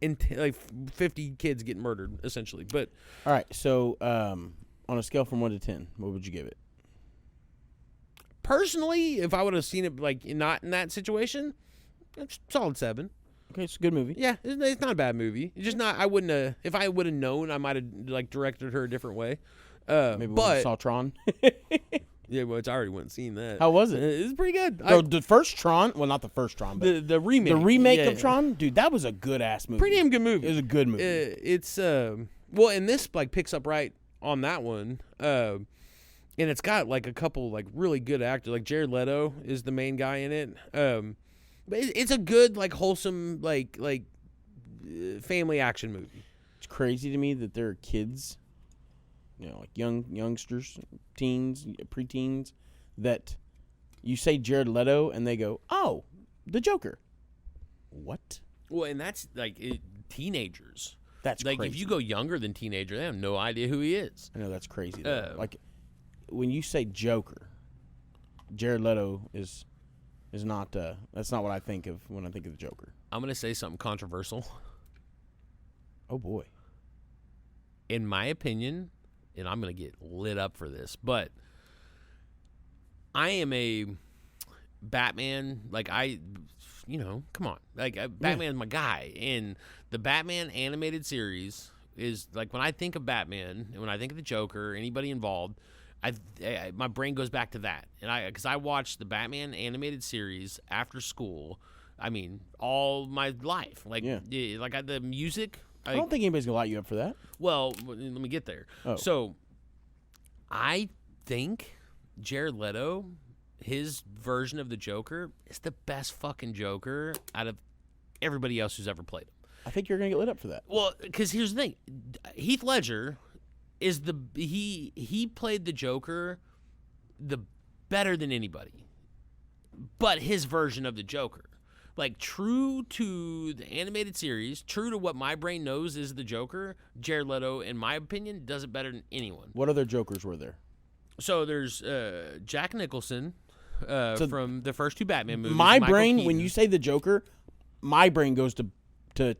like 50 kids getting murdered, essentially. But
all right, so on a scale from 1 to 10, what would you give it?
Personally, if I would have seen it like not in that situation, it's solid 7.
Okay, it's a good movie.
Yeah, it's not a bad movie. It's just not. I wouldn't have. If I would have known, I might have like directed her a different way.
Maybe we saw Tron.
Yeah, well, I already went and seen that.
How was it?
It was pretty good.
The first Tron, well, not the first Tron, but
the remake.
The remake of Tron, dude, that was a good ass movie.
Pretty damn good movie.
It was a good movie.
It's well, and this like picks up right on that one. And it's got like a couple like really good actors. Like Jared Leto is the main guy in it. But it's a good like wholesome like family action movie.
It's crazy to me that there are kids, like youngsters, teens, preteens, that you say Jared Leto and they go, "Oh, the Joker." What?
Well, and that's like teenagers.
That's
like
crazy.
if you go younger than teenager, they have no idea who he is.
I know that's crazy. Like when you say Joker, Jared Leto is not. That's not what I think of when I think of the Joker.
I'm gonna say something controversial.
Oh boy.
In my opinion, and I'm gonna get lit up for this, but I am a Batman. Like come on, like Batman's my guy, and the Batman animated series is like when I think of Batman and when I think of the Joker, anybody involved, my brain goes back to that, and because I watched the Batman animated series after school. I mean, all my life, like the music.
I don't think anybody's gonna light you up for that.
Well, let me get there.
Oh.
So, I think Jared Leto, his version of the Joker, is the best fucking Joker out of everybody else who's ever played him.
I think you're gonna get lit up for that.
Well, because here's the thing, Heath Ledger is he played the Joker the better than anybody, but his version of the Joker. Like, true to the animated series, true to what my brain knows is the Joker, Jared Leto, in my opinion, does it better than anyone.
What other Jokers were there?
So there's Jack Nicholson from the first 2 Batman movies.
My
Michael
brain,
Keaton.
when you say the Joker, my brain goes to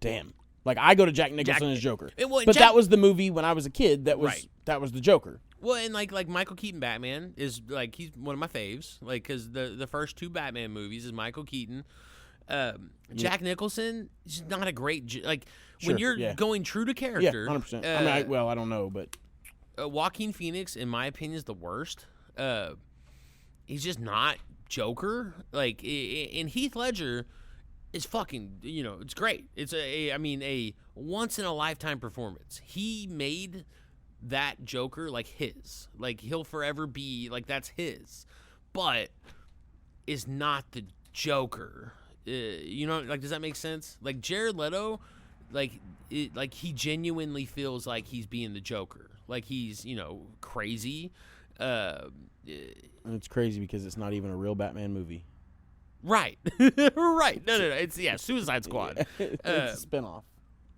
him. Like, I go to Jack Nicholson as Joker. But that was the movie when I was a kid that was the Joker.
Well, and like Michael Keaton Batman is like, he's one of my faves. Like, because the first 2 Batman movies is Michael Keaton. Jack Nicholson is not a great when you're going true to character.
Yeah, 100%. I mean, I don't know, but
Joaquin Phoenix, in my opinion, is the worst. He's just not Joker. Like, and Heath Ledger is fucking. It's great. It's a once in a lifetime performance. He made that Joker like his. Like he'll forever be like that's his, but is not the Joker. You know, like does that make sense? Like Jared Leto, like he genuinely feels like he's being the Joker. Like he's crazy.
And it's crazy because it's not even a real Batman movie.
Right. Right. No. It's Suicide Squad.
It's a spinoff.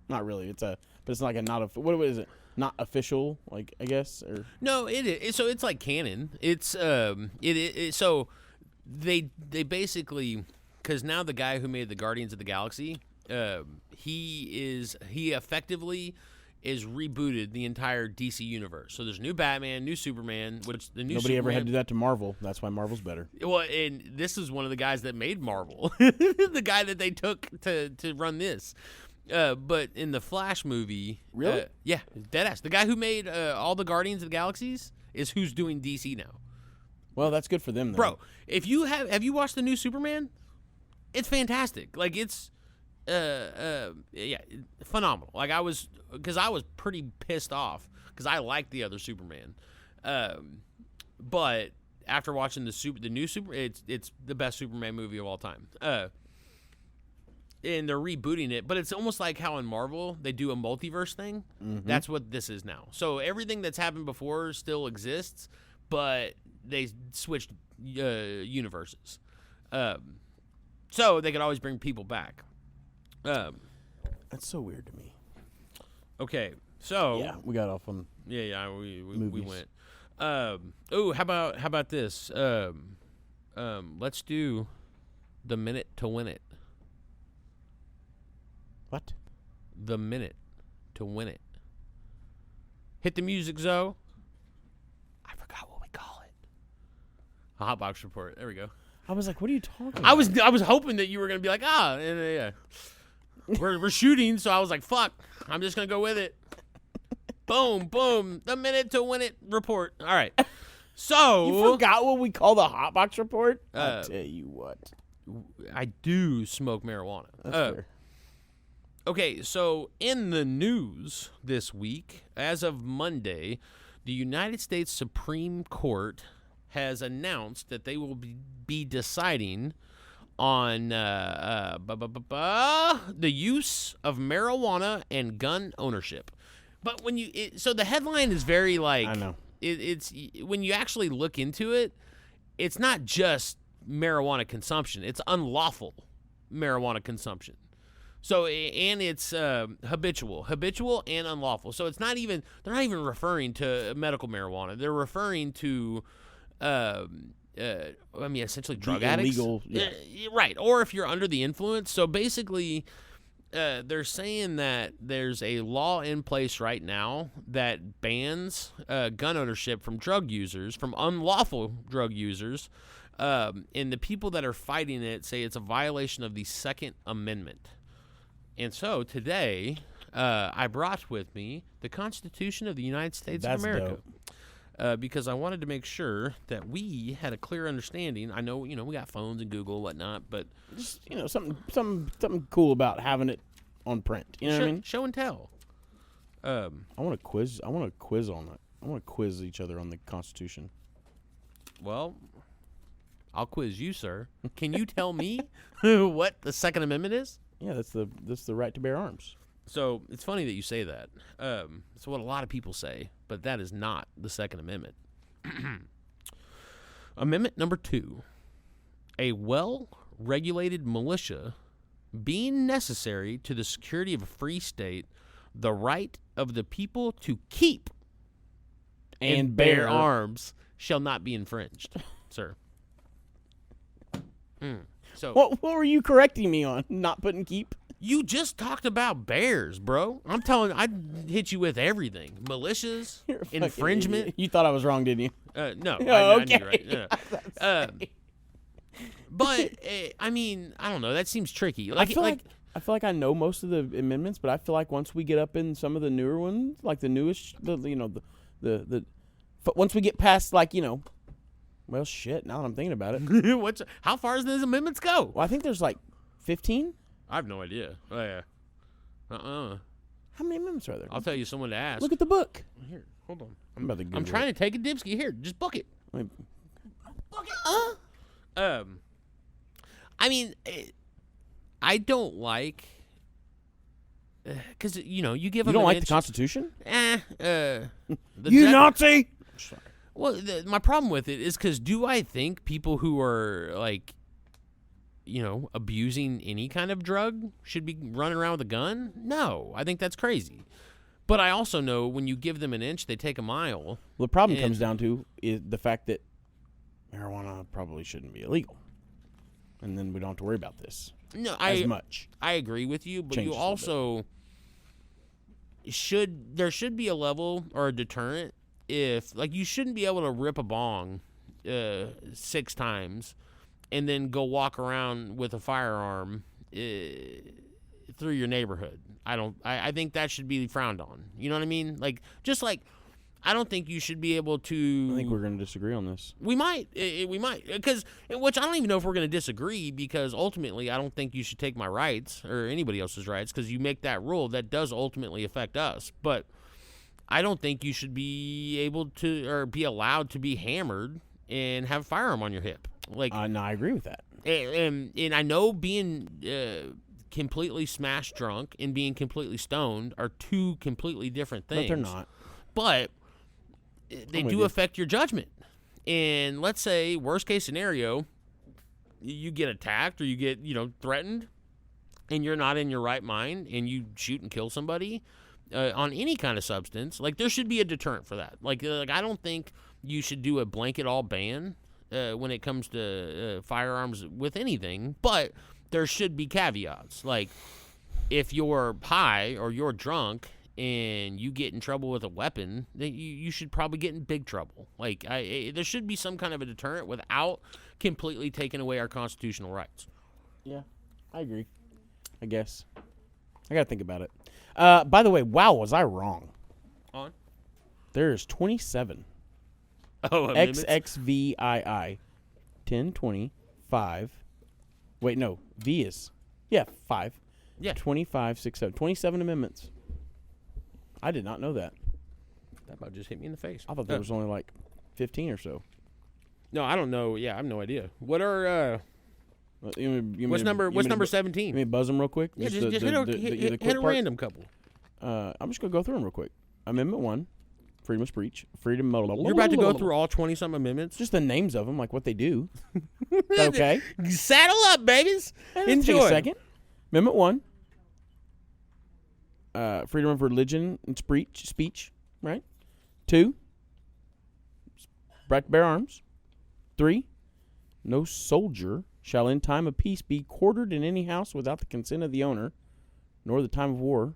Not really. But it's like what is it? Not official, like I guess, or
no, it is. So it's like canon. It's so they basically, because now the guy who made the Guardians of the Galaxy, he effectively is rebooted the entire DC universe. So there's new Batman, new Superman, which the new
nobody ever had
Superman,
to do that to Marvel. That's why Marvel's better.
Well, and this is one of the guys that made Marvel, the guy that they took to run this. But in the Flash movie,
really,
yeah, deadass. The guy who made all the Guardians of the Galaxies is who's doing DC now.
Well, that's good for them, then.
Bro. If you have you watched the new Superman? It's fantastic. Like it's phenomenal. Like I was pretty pissed off because I liked the other Superman, but after watching the new Superman, it's the best Superman movie of all time. And they're rebooting it, but it's almost like how in Marvel they do a multiverse thing. Mm-hmm. That's what this is now. So everything that's happened before still exists, but they switched universes. So they could always bring people back.
That's so weird to me.
Okay, so
yeah, we got off on
we went. How about this? Let's do the minute to win it.
What?
The minute to win it. Hit the music, Zoe. I forgot what we call it. A hot box report. There we go.
I was like, what are you talking about?
I was hoping that you were gonna be like, yeah. We're shooting, so I was like, fuck. I'm just gonna go with it. Boom. The minute to win it report. All right. So
you forgot what we call the hot box report? I'll tell you what.
I do smoke marijuana.
That's fair.
Okay, so in the news this week, as of Monday, the United States Supreme Court has announced that they will be deciding on the use of marijuana and gun ownership. But so the headline is very like
I know
it's when you actually look into it, it's not just marijuana consumption; it's unlawful marijuana consumption. So, and it's habitual and unlawful. So they're not even referring to medical marijuana. They're referring to, essentially drug addicts.
Illegal, yeah.
Right. Or if you're under the influence. So basically, they're saying that there's a law in place right now that bans gun ownership from drug users, from unlawful drug users. And the people that are fighting it say it's a violation of the Second Amendment. And so today, I brought with me the Constitution of the United States of America, because I wanted to make sure that we had a clear understanding. I know, we got phones and Google and whatnot, but
just something cool about having it on print. You know what I mean?
Show and tell.
I want to quiz. I want to quiz on it. I want to quiz each other on the Constitution.
Well, I'll quiz you, sir. Can you tell me what the Second Amendment is?
Yeah, that's the right to bear arms.
So it's funny that you say that. It's what a lot of people say, but that is not the Second Amendment. Amendment number 2, a well-regulated militia being necessary to the security of a free state, the right of the people to keep and bear arms shall not be infringed, sir. So
what were you correcting me on? Not putting keep?
You just talked about bears, bro. I'm telling you, I hit you with everything. Militias, infringement.
Idiot. You thought I was wrong, didn't you?
No.
Oh, okay.
I knew right. But I mean, I don't know. That seems tricky.
I feel like I know most of the amendments, but I feel like once we get up in some of the newer ones, like the newest, once we get past well, shit. Now that I'm thinking about it,
how far does those amendments go?
Well, I think there's like 15.
I have no idea. Oh yeah.
How many amendments are there?
I'll tell you someone to ask.
Look at the book.
Here, hold on.
I'm about to Google
I'm trying to take a dipski. Here, just book it. Book it. I mean, I don't like because you give them.
You don't
an
like
inch,
the Constitution?
You
Nazi! Sorry.
Well, my problem with it is because do I think people who are like, abusing any kind of drug should be running around with a gun? No, I think that's crazy. But I also know when you give them an inch, they take a mile.
Well, the problem comes down to is the fact that marijuana probably shouldn't be illegal, and then we don't have to worry about this as much.
I agree with you, but
Changes
you also there should be a level or a deterrent if you shouldn't be able to rip a bong 6 times and then go walk around with a firearm through your neighborhood. I think that should be frowned on. You know what I mean? I don't think you should be able to.
I think we're going to disagree on this.
We might, which I don't even know if we're going to disagree, because ultimately I don't think you should take my rights or anybody else's rights, because you make that rule that does ultimately affect us. But I don't think you should be able to or be allowed to be hammered and have a firearm on your hip.
No, I agree with that.
And I know being completely smashed drunk and being completely stoned are two completely different things.
But they're not.
But they do affect your judgment. And let's say, worst case scenario, you get attacked or you get, threatened, and you're not in your right mind, and you shoot and kill somebody on any kind of substance. There should be a deterrent for that. I don't think you should do a blanket all ban when it comes to firearms with anything, but there should be caveats. If you're high or you're drunk and you get in trouble with a weapon, then you should probably get in big trouble. There should be some kind of a deterrent without completely taking away our constitutional rights.
Yeah, I agree. I guess. I got to think about it. By the way, wow, was I wrong?
On?
There's 27.
Oh, amendments?
XXVII. 10, 20, 5. Wait, no. V is. Yeah, 5.
Yeah.
25, 6, 7. 27 amendments. I did not know that.
That about just hit me in the face.
I thought there was only 15 or so.
No, I don't know. Yeah, I have no idea. What are what's number 17?
Let me buzz them real quick.
Yeah, just hit a random couple.
I'm just gonna go through them real quick. Amendment 1, freedom of speech, freedom.
You're about to go through all 20-some amendments.
Just the names of them, what they do. Okay.
Saddle up, babies. Enjoy.
Take a second. Amendment 1. Freedom of religion and speech, right? 2, right to bear arms. 3, no soldier shall in time of peace be quartered in any house without the consent of the owner, nor the time of war.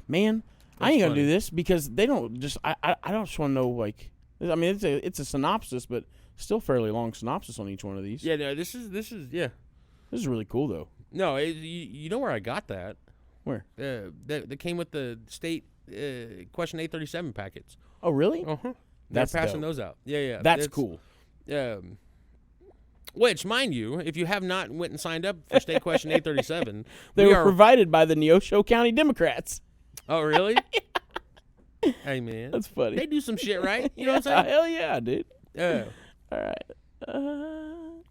Man, I ain't gonna do this because they don't just. I don't just want to know I mean, it's a synopsis, but still fairly long synopsis on each one of these.
Yeah, no, this is yeah.
This is really cool though.
No, you know where I got that?
Where?
That came with the state Question 837 packets.
Oh, really?
Uh-huh.
That's
They're passing
dope.
those out. Yeah.
That's cool.
Which, mind you, if you have not went and signed up for State Question 837,
they were provided by the Neosho County Democrats.
Oh, really? Hey, man.
That's funny.
They do some shit, right? You know what I'm saying?
Hell yeah, dude.
Yeah.
All right.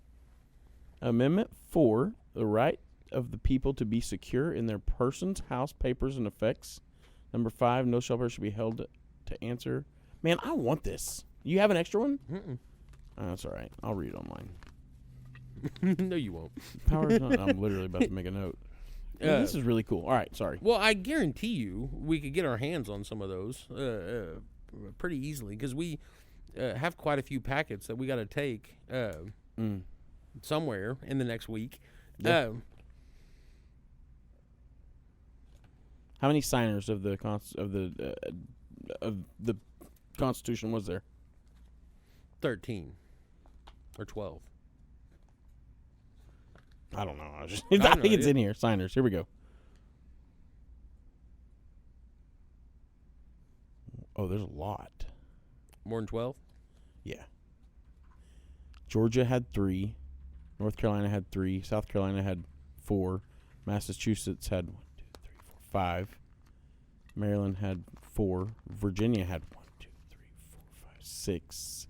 Amendment 4, the right of the people to be secure in their persons, house, papers, and effects. Number 5, no shelter should be held to answer. Man, I want this. You have an extra one?
Mm-mm.
That's all right. I'll read it online.
No, you won't.
Power's not. I'm literally about to make a note. This is really cool. All right, sorry.
Well, I guarantee you we could get our hands on some of those pretty easily, because we have quite a few packets that we got to take somewhere in the next week.
Yeah. How many signers of the Constitution was there?
13 or 12.
I don't know. I think it's in here. Signers. Here we go. Oh, there's a lot.
More than 12?
Yeah. Georgia had 3. North Carolina had 3. South Carolina had 4. Massachusetts had 1, 2, 3, 4, 5. Maryland had 4. Virginia had 1, 2, 3, 4, 5, 6.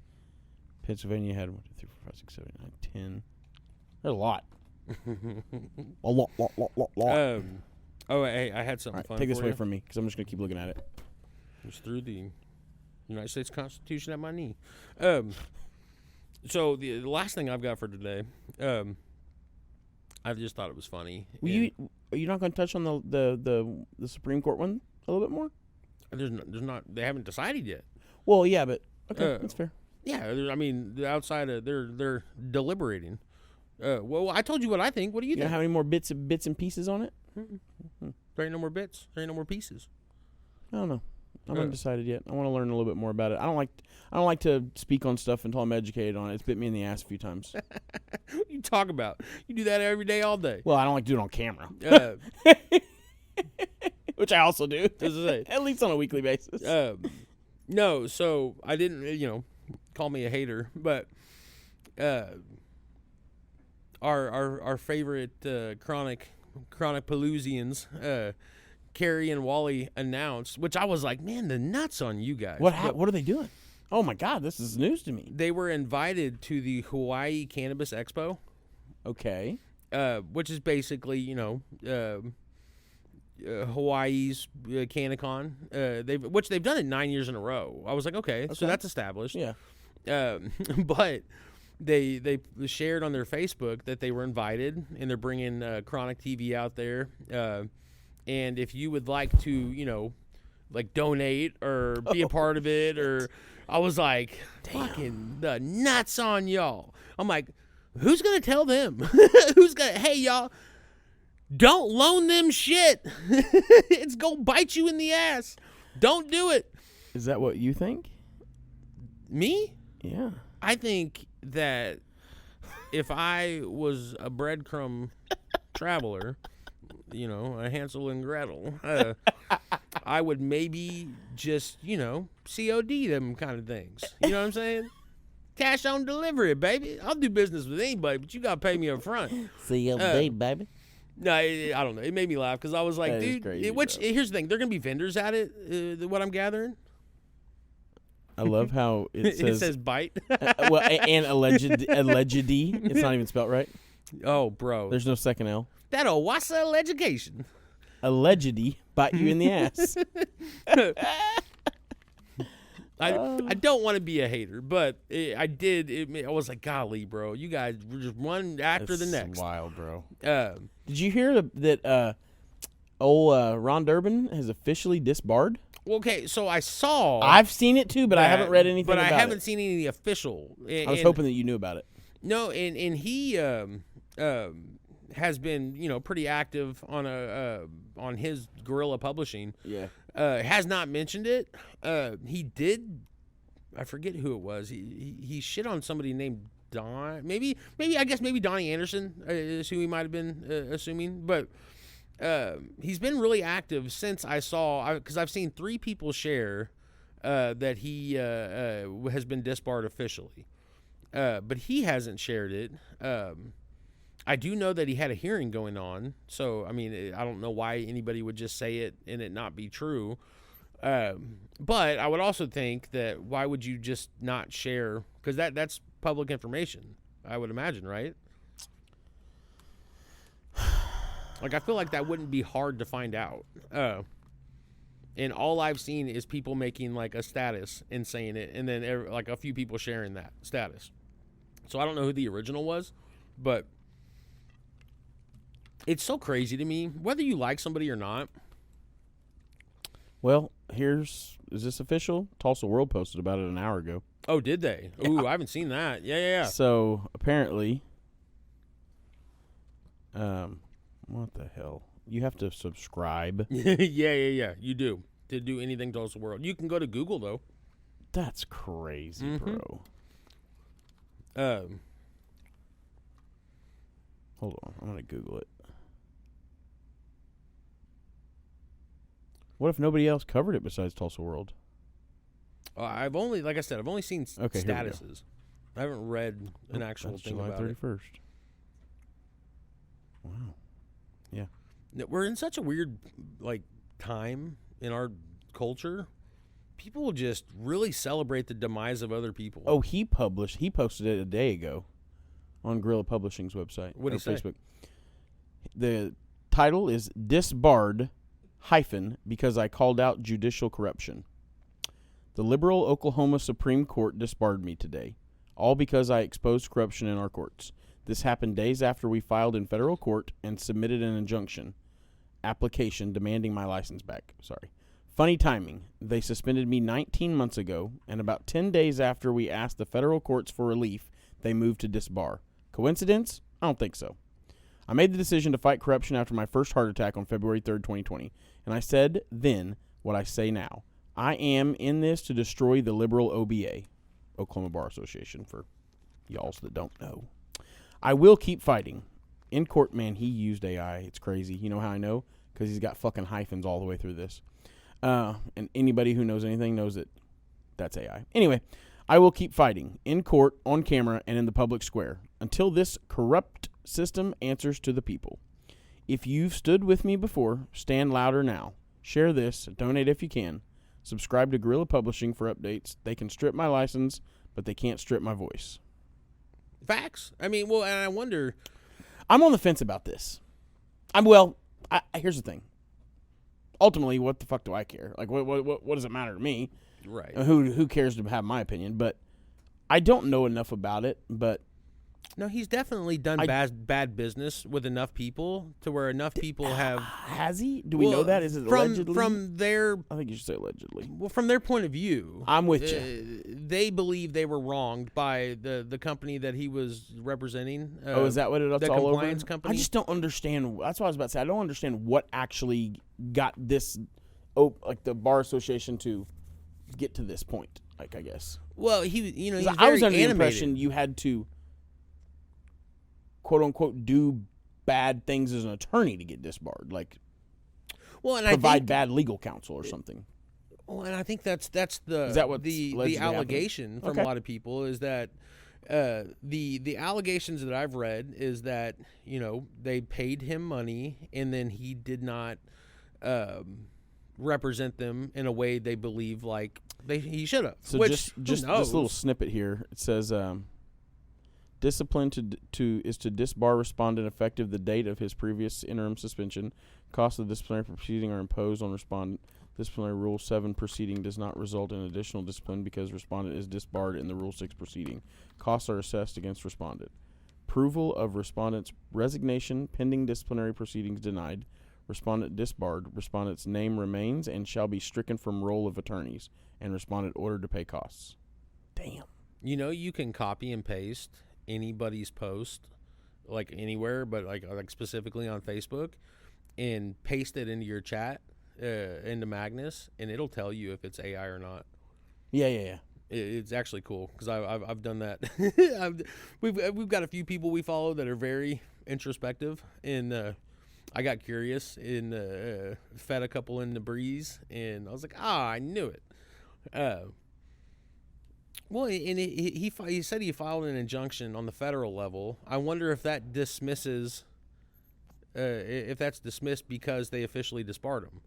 Pennsylvania had 1, 2, 3, 4, 5, 6, 7, 8, 9, 10. There's a lot. A lot.
Oh, hey, I had something
All right,
fun
take this
for
away
you.
from me because I'm just going to keep looking at it.
Just threw the United States Constitution at my knee. So the last thing I've got for today, I just thought it was funny.
Are you not going to touch on the Supreme Court one a little bit more?
There's not. They haven't decided yet.
Well, yeah, but okay, that's fair.
Yeah, I mean, the outside of they're deliberating. Well, I told you what I think. What do you
You
think?
don't have any more bits and pieces on it?
There ain't no more bits. There ain't no more pieces.
I don't know. I'm undecided yet. I want to learn a little bit more about it. I don't like to speak on stuff until I'm educated on it. It's bit me in the ass a few times.
What you talk about? You do that every day, all day.
Well, I don't like to do it on camera, which I also do. At least on a weekly basis.
No, so I didn't, call me a hater, but our favorite chronic Pelusians, Carrie and Wally announced, which I was like, man, the nuts on you guys.
What are they doing? Oh my God, this is news to me.
They were invited to the Hawaii Cannabis Expo.
Okay.
Which is basically, Hawaii's CannaCon. Which they've done it 9 years in a row. I was like, okay. So that's established.
Yeah.
But they shared on their Facebook that they were invited, and they're bringing Chronic TV out there. And if you would like to, donate or be a part of it, or I was like, fucking the nuts on y'all. I'm like, who's going to tell them? Hey, y'all, don't loan them shit. It's going to bite you in the ass. Don't do it.
Is that what you think?
Me?
Yeah.
I think that if I was a breadcrumb traveler, a Hansel and Gretel, I would maybe just, COD them kind of things. You know what I'm saying? Cash on delivery, baby. I'll do business with anybody, but you got to pay me up front.
COD, baby.
No, I don't know. It made me laugh because I was like,
That is
dude,
crazy,
here's the thing. They're going to be vendors at it, what I'm gathering.
I love how it
says bite.
and alleged. It's not even spelled right.
Oh, bro.
There's no second L.
That Owassa education.
Allegedly bite you in the ass.
I don't want to be a hater, but I did. I was like, golly, bro, you guys were just one after the next.
Wild, bro.
Did
you hear that old Ron Durbin has officially disbarred?
Okay, so I saw.
I've seen it too, but I haven't read anything about it.
But I haven't seen any official.
I was hoping that you knew about it.
No, and he has been, pretty active on his guerrilla publishing.
Yeah.
Has not mentioned it. He did. I forget who it was. He shit on somebody named Don. Maybe Donnie Anderson is who he might have been assuming. But he's been really active since I saw, because I've seen 3 people share that he has been disbarred officially. But he hasn't shared it. I do know that he had a hearing going on, so I mean, I don't know why anybody would just say it and it not be true. But I would also think that why would you just not share? Because that's public information, I would imagine, right? Like, I feel like that wouldn't be hard to find out. And all I've seen is people making like a status and saying it, and then like a few people sharing that status. So I don't know who the original was, but it's so crazy to me, whether you like somebody or not.
Well, is this official? Tulsa World posted about it an hour ago.
Oh, did they? Yeah. Ooh, I haven't seen that. Yeah.
So apparently, what the hell? You have to subscribe.
Yeah. You do. To do anything Tulsa World. You can go to Google, though.
That's crazy, bro. Hold on. I'm going to Google it. What if nobody else covered it besides Tulsa World?
I've only seen
Okay,
statuses. I haven't read an actual thing
July
about
31st.
it.
Wow. Yeah.
We're in such a weird, time in our culture, people just really celebrate the demise of other people.
Oh, he posted it a day ago on Guerrilla Publishing's website.
What did he say?
Facebook. The title is Disbarred because I called out judicial corruption. The liberal Oklahoma Supreme Court disbarred me today, all because I exposed corruption in our courts. This happened days after we filed in federal court and submitted an injunction application demanding my license back. Funny timing. They suspended me 19 months ago, and about 10 days after we asked the federal courts for relief, they moved to disbar. Coincidence? I don't think so. I made the decision to fight corruption after my first heart attack on February 3rd, 2020, and I said then what I say now. I am in this to destroy the liberal OBA, Oklahoma Bar Association, for y'alls that don't know. I will keep fighting. In court, man, he used AI. It's crazy. You know how I know? Because he's got fucking hyphens all the way through this. And anybody who knows anything knows that that's AI. Anyway, I will keep fighting in court, on camera, and in the public square until this corrupt system answers to the people. If you've stood with me before, stand louder now. Share this. Donate if you can. Subscribe to Guerrilla Publishing for updates. They can strip my license, but they can't strip my voice.
Facts. I mean, well, and I wonder.
I'm on the fence about this. Here's the thing. Ultimately, what the fuck do I care? Like, what does it matter to me?
Right.
Who cares to have my opinion? But I don't know enough about it. But
no, he's definitely done bad business with enough people to where enough people have.
Has he? Do we know that? Is it allegedly?
From their?
I think you should say allegedly.
Well, from their point of view,
I'm with you.
They believe they were wronged by the company that he was representing.
Is that what it's
the
all over?
Compliance company.
I just don't understand. That's what I was about to say. I don't understand what actually got this, like the bar association to get to this point. Like, I guess.
Well, he's
I was under
the
impression you had to, quote unquote, do bad things as an attorney to get disbarred, like,
and
provide bad legal counsel or something.
Well, and I think that's the
is that what
the allegation from
okay.
a lot of people is that the allegations that I've read is that they paid him money and then he did not represent them in a way they believe like he should have.
So
which,
just this little snippet here. It says discipline is to disbar respondent effective the date of his previous interim suspension. Costs of the disciplinary proceeding are imposed on respondent. Disciplinary Rule 7 proceeding does not result in additional discipline because respondent is disbarred in the Rule 6 proceeding. Costs are assessed against respondent. Approval of respondent's resignation pending disciplinary proceedings denied. Respondent disbarred. Respondent's name remains and shall be stricken from roll of attorneys. And respondent ordered to pay costs. Damn.
You can copy and paste anybody's post, like anywhere, but like specifically on Facebook, and paste it into your chat, into Magnus, and it'll tell you if it's AI or not.
Yeah.
It's actually cool because I've done that. We've got a few people we follow that are very introspective, and I got curious and fed a couple in the breeze, and I was like, I knew it. Well, and he said he filed an injunction on the federal level. I wonder if that dismisses, if that's dismissed because they officially disbarred him.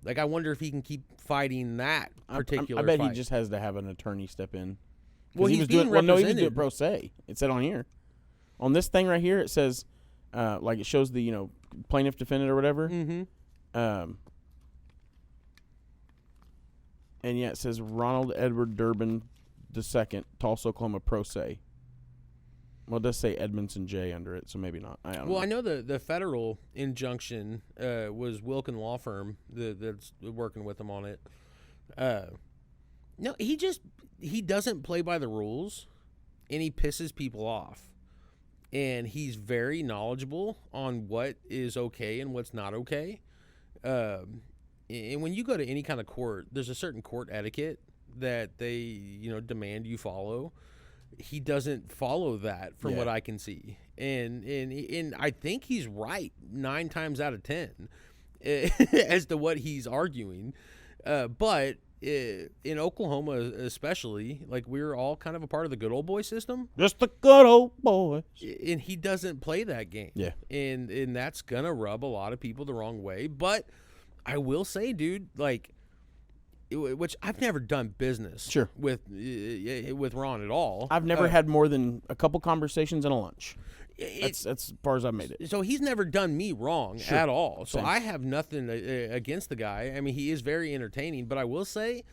Like, I wonder if he can keep fighting that particular
I bet
fight.
he just has to have an attorney step in.
Well,
he
he's
was
being
doing. Well, no, he was
represented.
doing pro se. It said on here, on this thing right here, it says, like it shows the plaintiff defendant or whatever.
Mm-hmm.
And yeah, it says Ronald Edward Durbin II, Tulsa, Oklahoma, pro se. Well, it does say Edmondson J under it, so maybe not. I don't know.
I know the federal injunction was Wilkin Law Firm that's working with him on it. No, he doesn't play by the rules, and he pisses people off. And he's very knowledgeable on what is okay and what's not okay. And when you go to any kind of court, there's a certain court etiquette that they demand you follow. He doesn't follow that from what I can see, and I think he's right 9 times out of 10 as to what he's arguing. But in Oklahoma, especially, like, we're all kind of a part of the good old boy system.
Just the good old boys.
And he doesn't play that game.
Yeah,
and that's gonna rub a lot of people the wrong way. But I will say, dude, like, which I've never done business with Ron at all.
I've never had more than a couple conversations and a lunch. That's as far as I've made it.
So he's never done me wrong at all. So
Same.
I have nothing against the guy. I mean, he is very entertaining, but I will say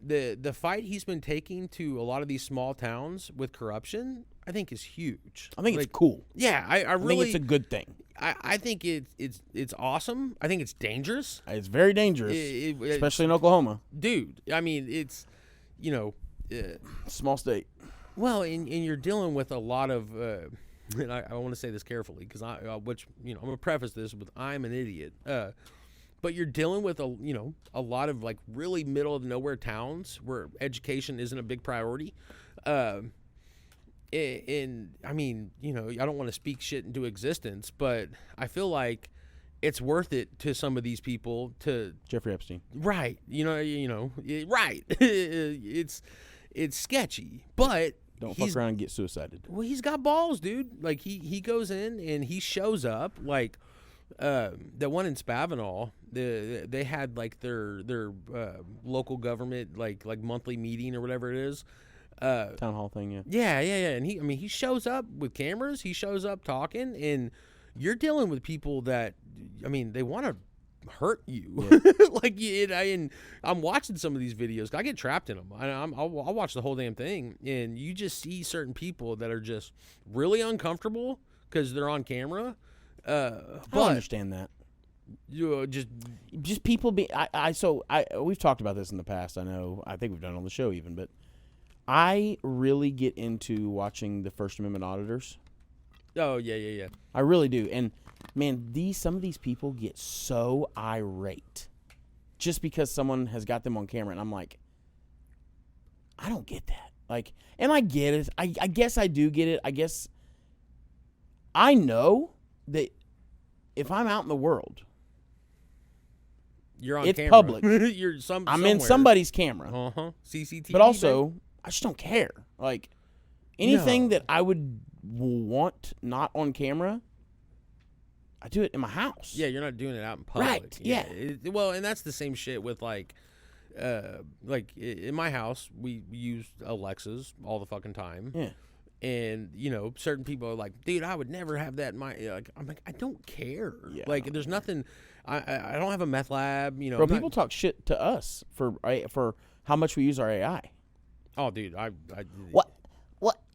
the fight he's been taking to a lot of these small towns with corruption, I think is huge.
I think it's cool.
Yeah, I really
think it's a good thing.
I think it's awesome. I think it's dangerous.
It's very dangerous, especially in Oklahoma.
Dude, I mean, it's,
small state.
Well, and you're dealing with a lot of, and I want to say this carefully because I'm going to preface this with I'm an idiot. But you're dealing with a lot of like really middle of nowhere towns where education isn't a big priority. And I mean, I don't want to speak shit into existence, but I feel like it's worth it to some of these people to
Jeffrey Epstein.
Right. Right. It's sketchy, but
don't fuck around and get suicided.
Well, he's got balls, dude. Like he goes in and he shows up like the one in Spavinal. They had like their local government like monthly meeting or whatever it is.
Town hall thing,
yeah. And he shows up with cameras. He shows up talking, and you're dealing with people that, they want to hurt you. Yeah. And I'm watching some of these videos. I get trapped in them. I'll watch the whole damn thing, and you just see certain people that are just really uncomfortable because they're on camera.
I understand that. Just people be. We've talked about this in the past. I think we've done it on the show even, but I really get into watching the First Amendment auditors.
Oh yeah.
I really do, and man, some of these people get so irate just because someone has got them on camera, and I'm like, I don't get that. Like, and I get it. I guess I do get it. I guess I know that if I'm out in the world,
you're on
it's
camera.
Public.
I'm
in somebody's camera.
CCTV.
But also, I just don't care. Like, anything that I would want not on camera, I do it in my house.
Yeah, you're not doing it out in public.
Right, yeah.
Well, and that's the same shit with like in my house, we use Alexas all the fucking time.
Yeah.
And, certain people are like, dude, I would never have that in my, I'm like, I don't care.
Yeah.
Like, there's nothing, I don't have a meth lab,
Bro, people talk shit to us for how much we use our AI.
Oh, dude, I
What?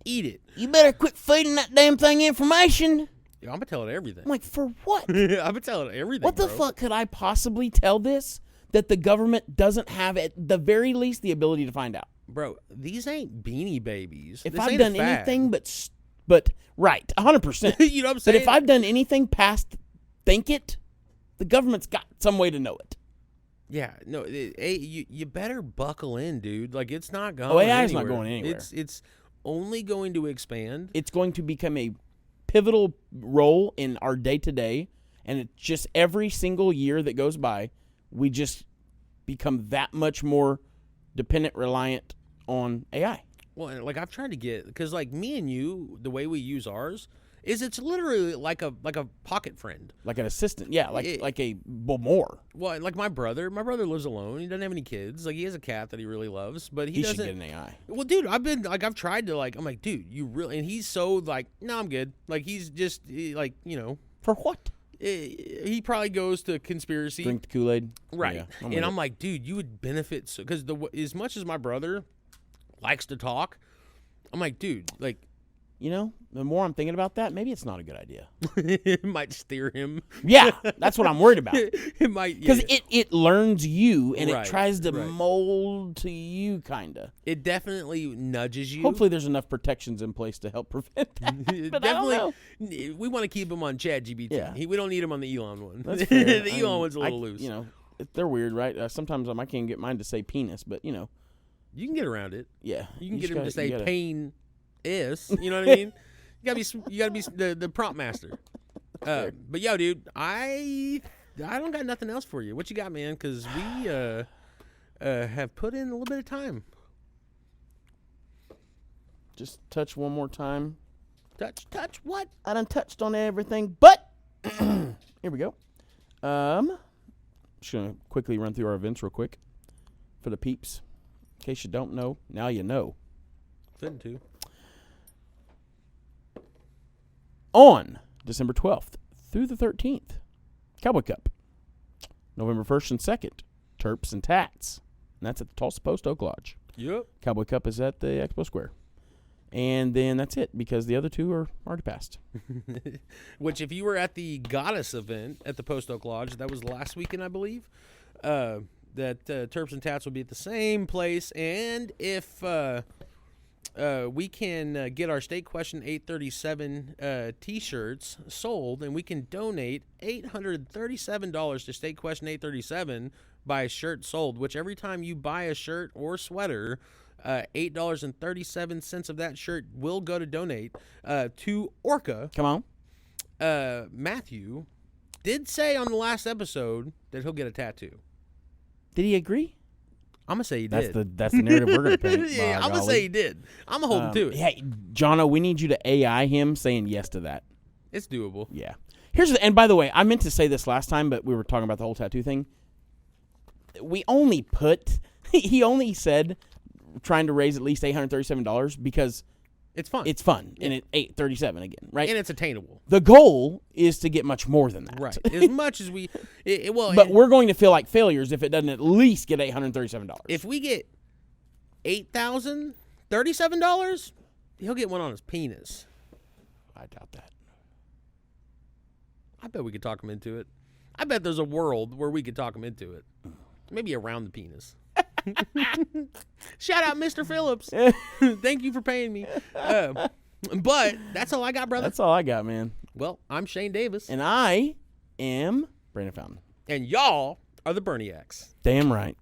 Eat it.
You better quit feeding that damn thing information.
Yeah, I'm going to tell it everything.
I'm like, for what?
I'm going to tell it everything,
What the fuck could I possibly tell this that the government doesn't have, at the very least, the ability to find out?
Bro, these ain't Beanie Babies.
If
This
I've
ain't a
done
fad.
anything but right, 100%.
You know what I'm saying?
But if I've done anything past think it, the government's got some way to know it.
Yeah, no, you better buckle in, dude. Like, it's not going
AI is not
anywhere.
going anywhere.
It's only going to expand.
It's going to become a pivotal role in our day-to-day, and it's just every single year that goes by, we just become that much more dependent, reliant on AI.
Well, like, I've tried to get, because like me and you, the way we use ours is it's literally like a pocket friend,
like an assistant. Yeah, like a more.
Well, like my brother lives alone. He doesn't have any kids. Like, he has a cat that he really loves, but he doesn't.
Should get an AI.
Well, dude, I've tried to, like, I'm like, dude, you really, and he's so like, no, I'm good. Like, he's just like,
for what?
He probably goes to conspiracy.
Drink the Kool-Aid.
Right. Yeah, I'm like, dude, you would benefit so, because as much as my brother likes to talk, I'm like, dude, like,
the more I'm thinking about that, maybe it's not a good idea.
It might steer him.
Yeah, that's what I'm worried about.
It might,
because it learns you and
Right,
it tries to
right.
mold to you, kind of.
It definitely nudges you.
Hopefully, there's enough protections in place to help prevent that. But
Definitely,
I don't know.
we want to keep him on ChatGPT.
Yeah.
We don't need him on the Elon one.
That's fair.
The Elon one's a little loose.
They're weird, right? Sometimes I can't get mine to say penis, but
you can get around it.
yeah,
You can get him to say
gotta,
pain is. You know what I mean? You gotta be the prompt master. But yo, dude, I don't got nothing else for you. What you got, man? Because we have put in a little bit of time.
Just touch one more time.
Touch what?
I done touched on everything, but here we go. Just going to quickly run through our events real quick for the peeps. In case you don't know, now you know.
Fitting to.
On December 12th through the 13th, Cowboy Cup. November 1st and 2nd, Terps and Tats. And that's at the Tulsa Post Oak Lodge.
Yep.
Cowboy Cup is at the Expo Square. And then that's it, because the other two are already passed.
Which, if you were at the Goddess event at the Post Oak Lodge, that was last weekend, I believe, that Terps and Tats will be at the same place. And if we can get our State Question 837 T-shirts sold, and we can donate $837 to State Question 837 by a shirt sold, which every time you buy a shirt or sweater, $8.37 of that shirt will go to donate to Orca.
Come on.
Matthew did say on the last episode that he'll get a tattoo.
Did he agree?
I'm going to say he did.
That's the narrative we're going to paint.
Yeah, I'm going to say he did. I'm going to hold him to it.
Hey, Jono, we need you to AI him saying yes to that.
It's doable.
Yeah. And by the way, I meant to say this last time, but we were talking about the whole tattoo thing. He only said trying to raise at least $837 because
it's fun.
It's fun, and it's $837 again, right?
And it's attainable.
The goal is to get much more than that,
right? As much as we,
but we're going to feel like failures if it doesn't at least get $837.
If we get $8,037, he'll get one on his penis.
I doubt that.
I bet we could talk him into it. I bet there's a world where we could talk him into it. Maybe around the penis. Shout out, Mr. Phillips. Thank you for paying me. But that's all I got, brother.
That's all I got, man.
Well, I'm Shane Davis.
And I am Brandon Fountain.
And y'all are the Berniacs.
Damn right.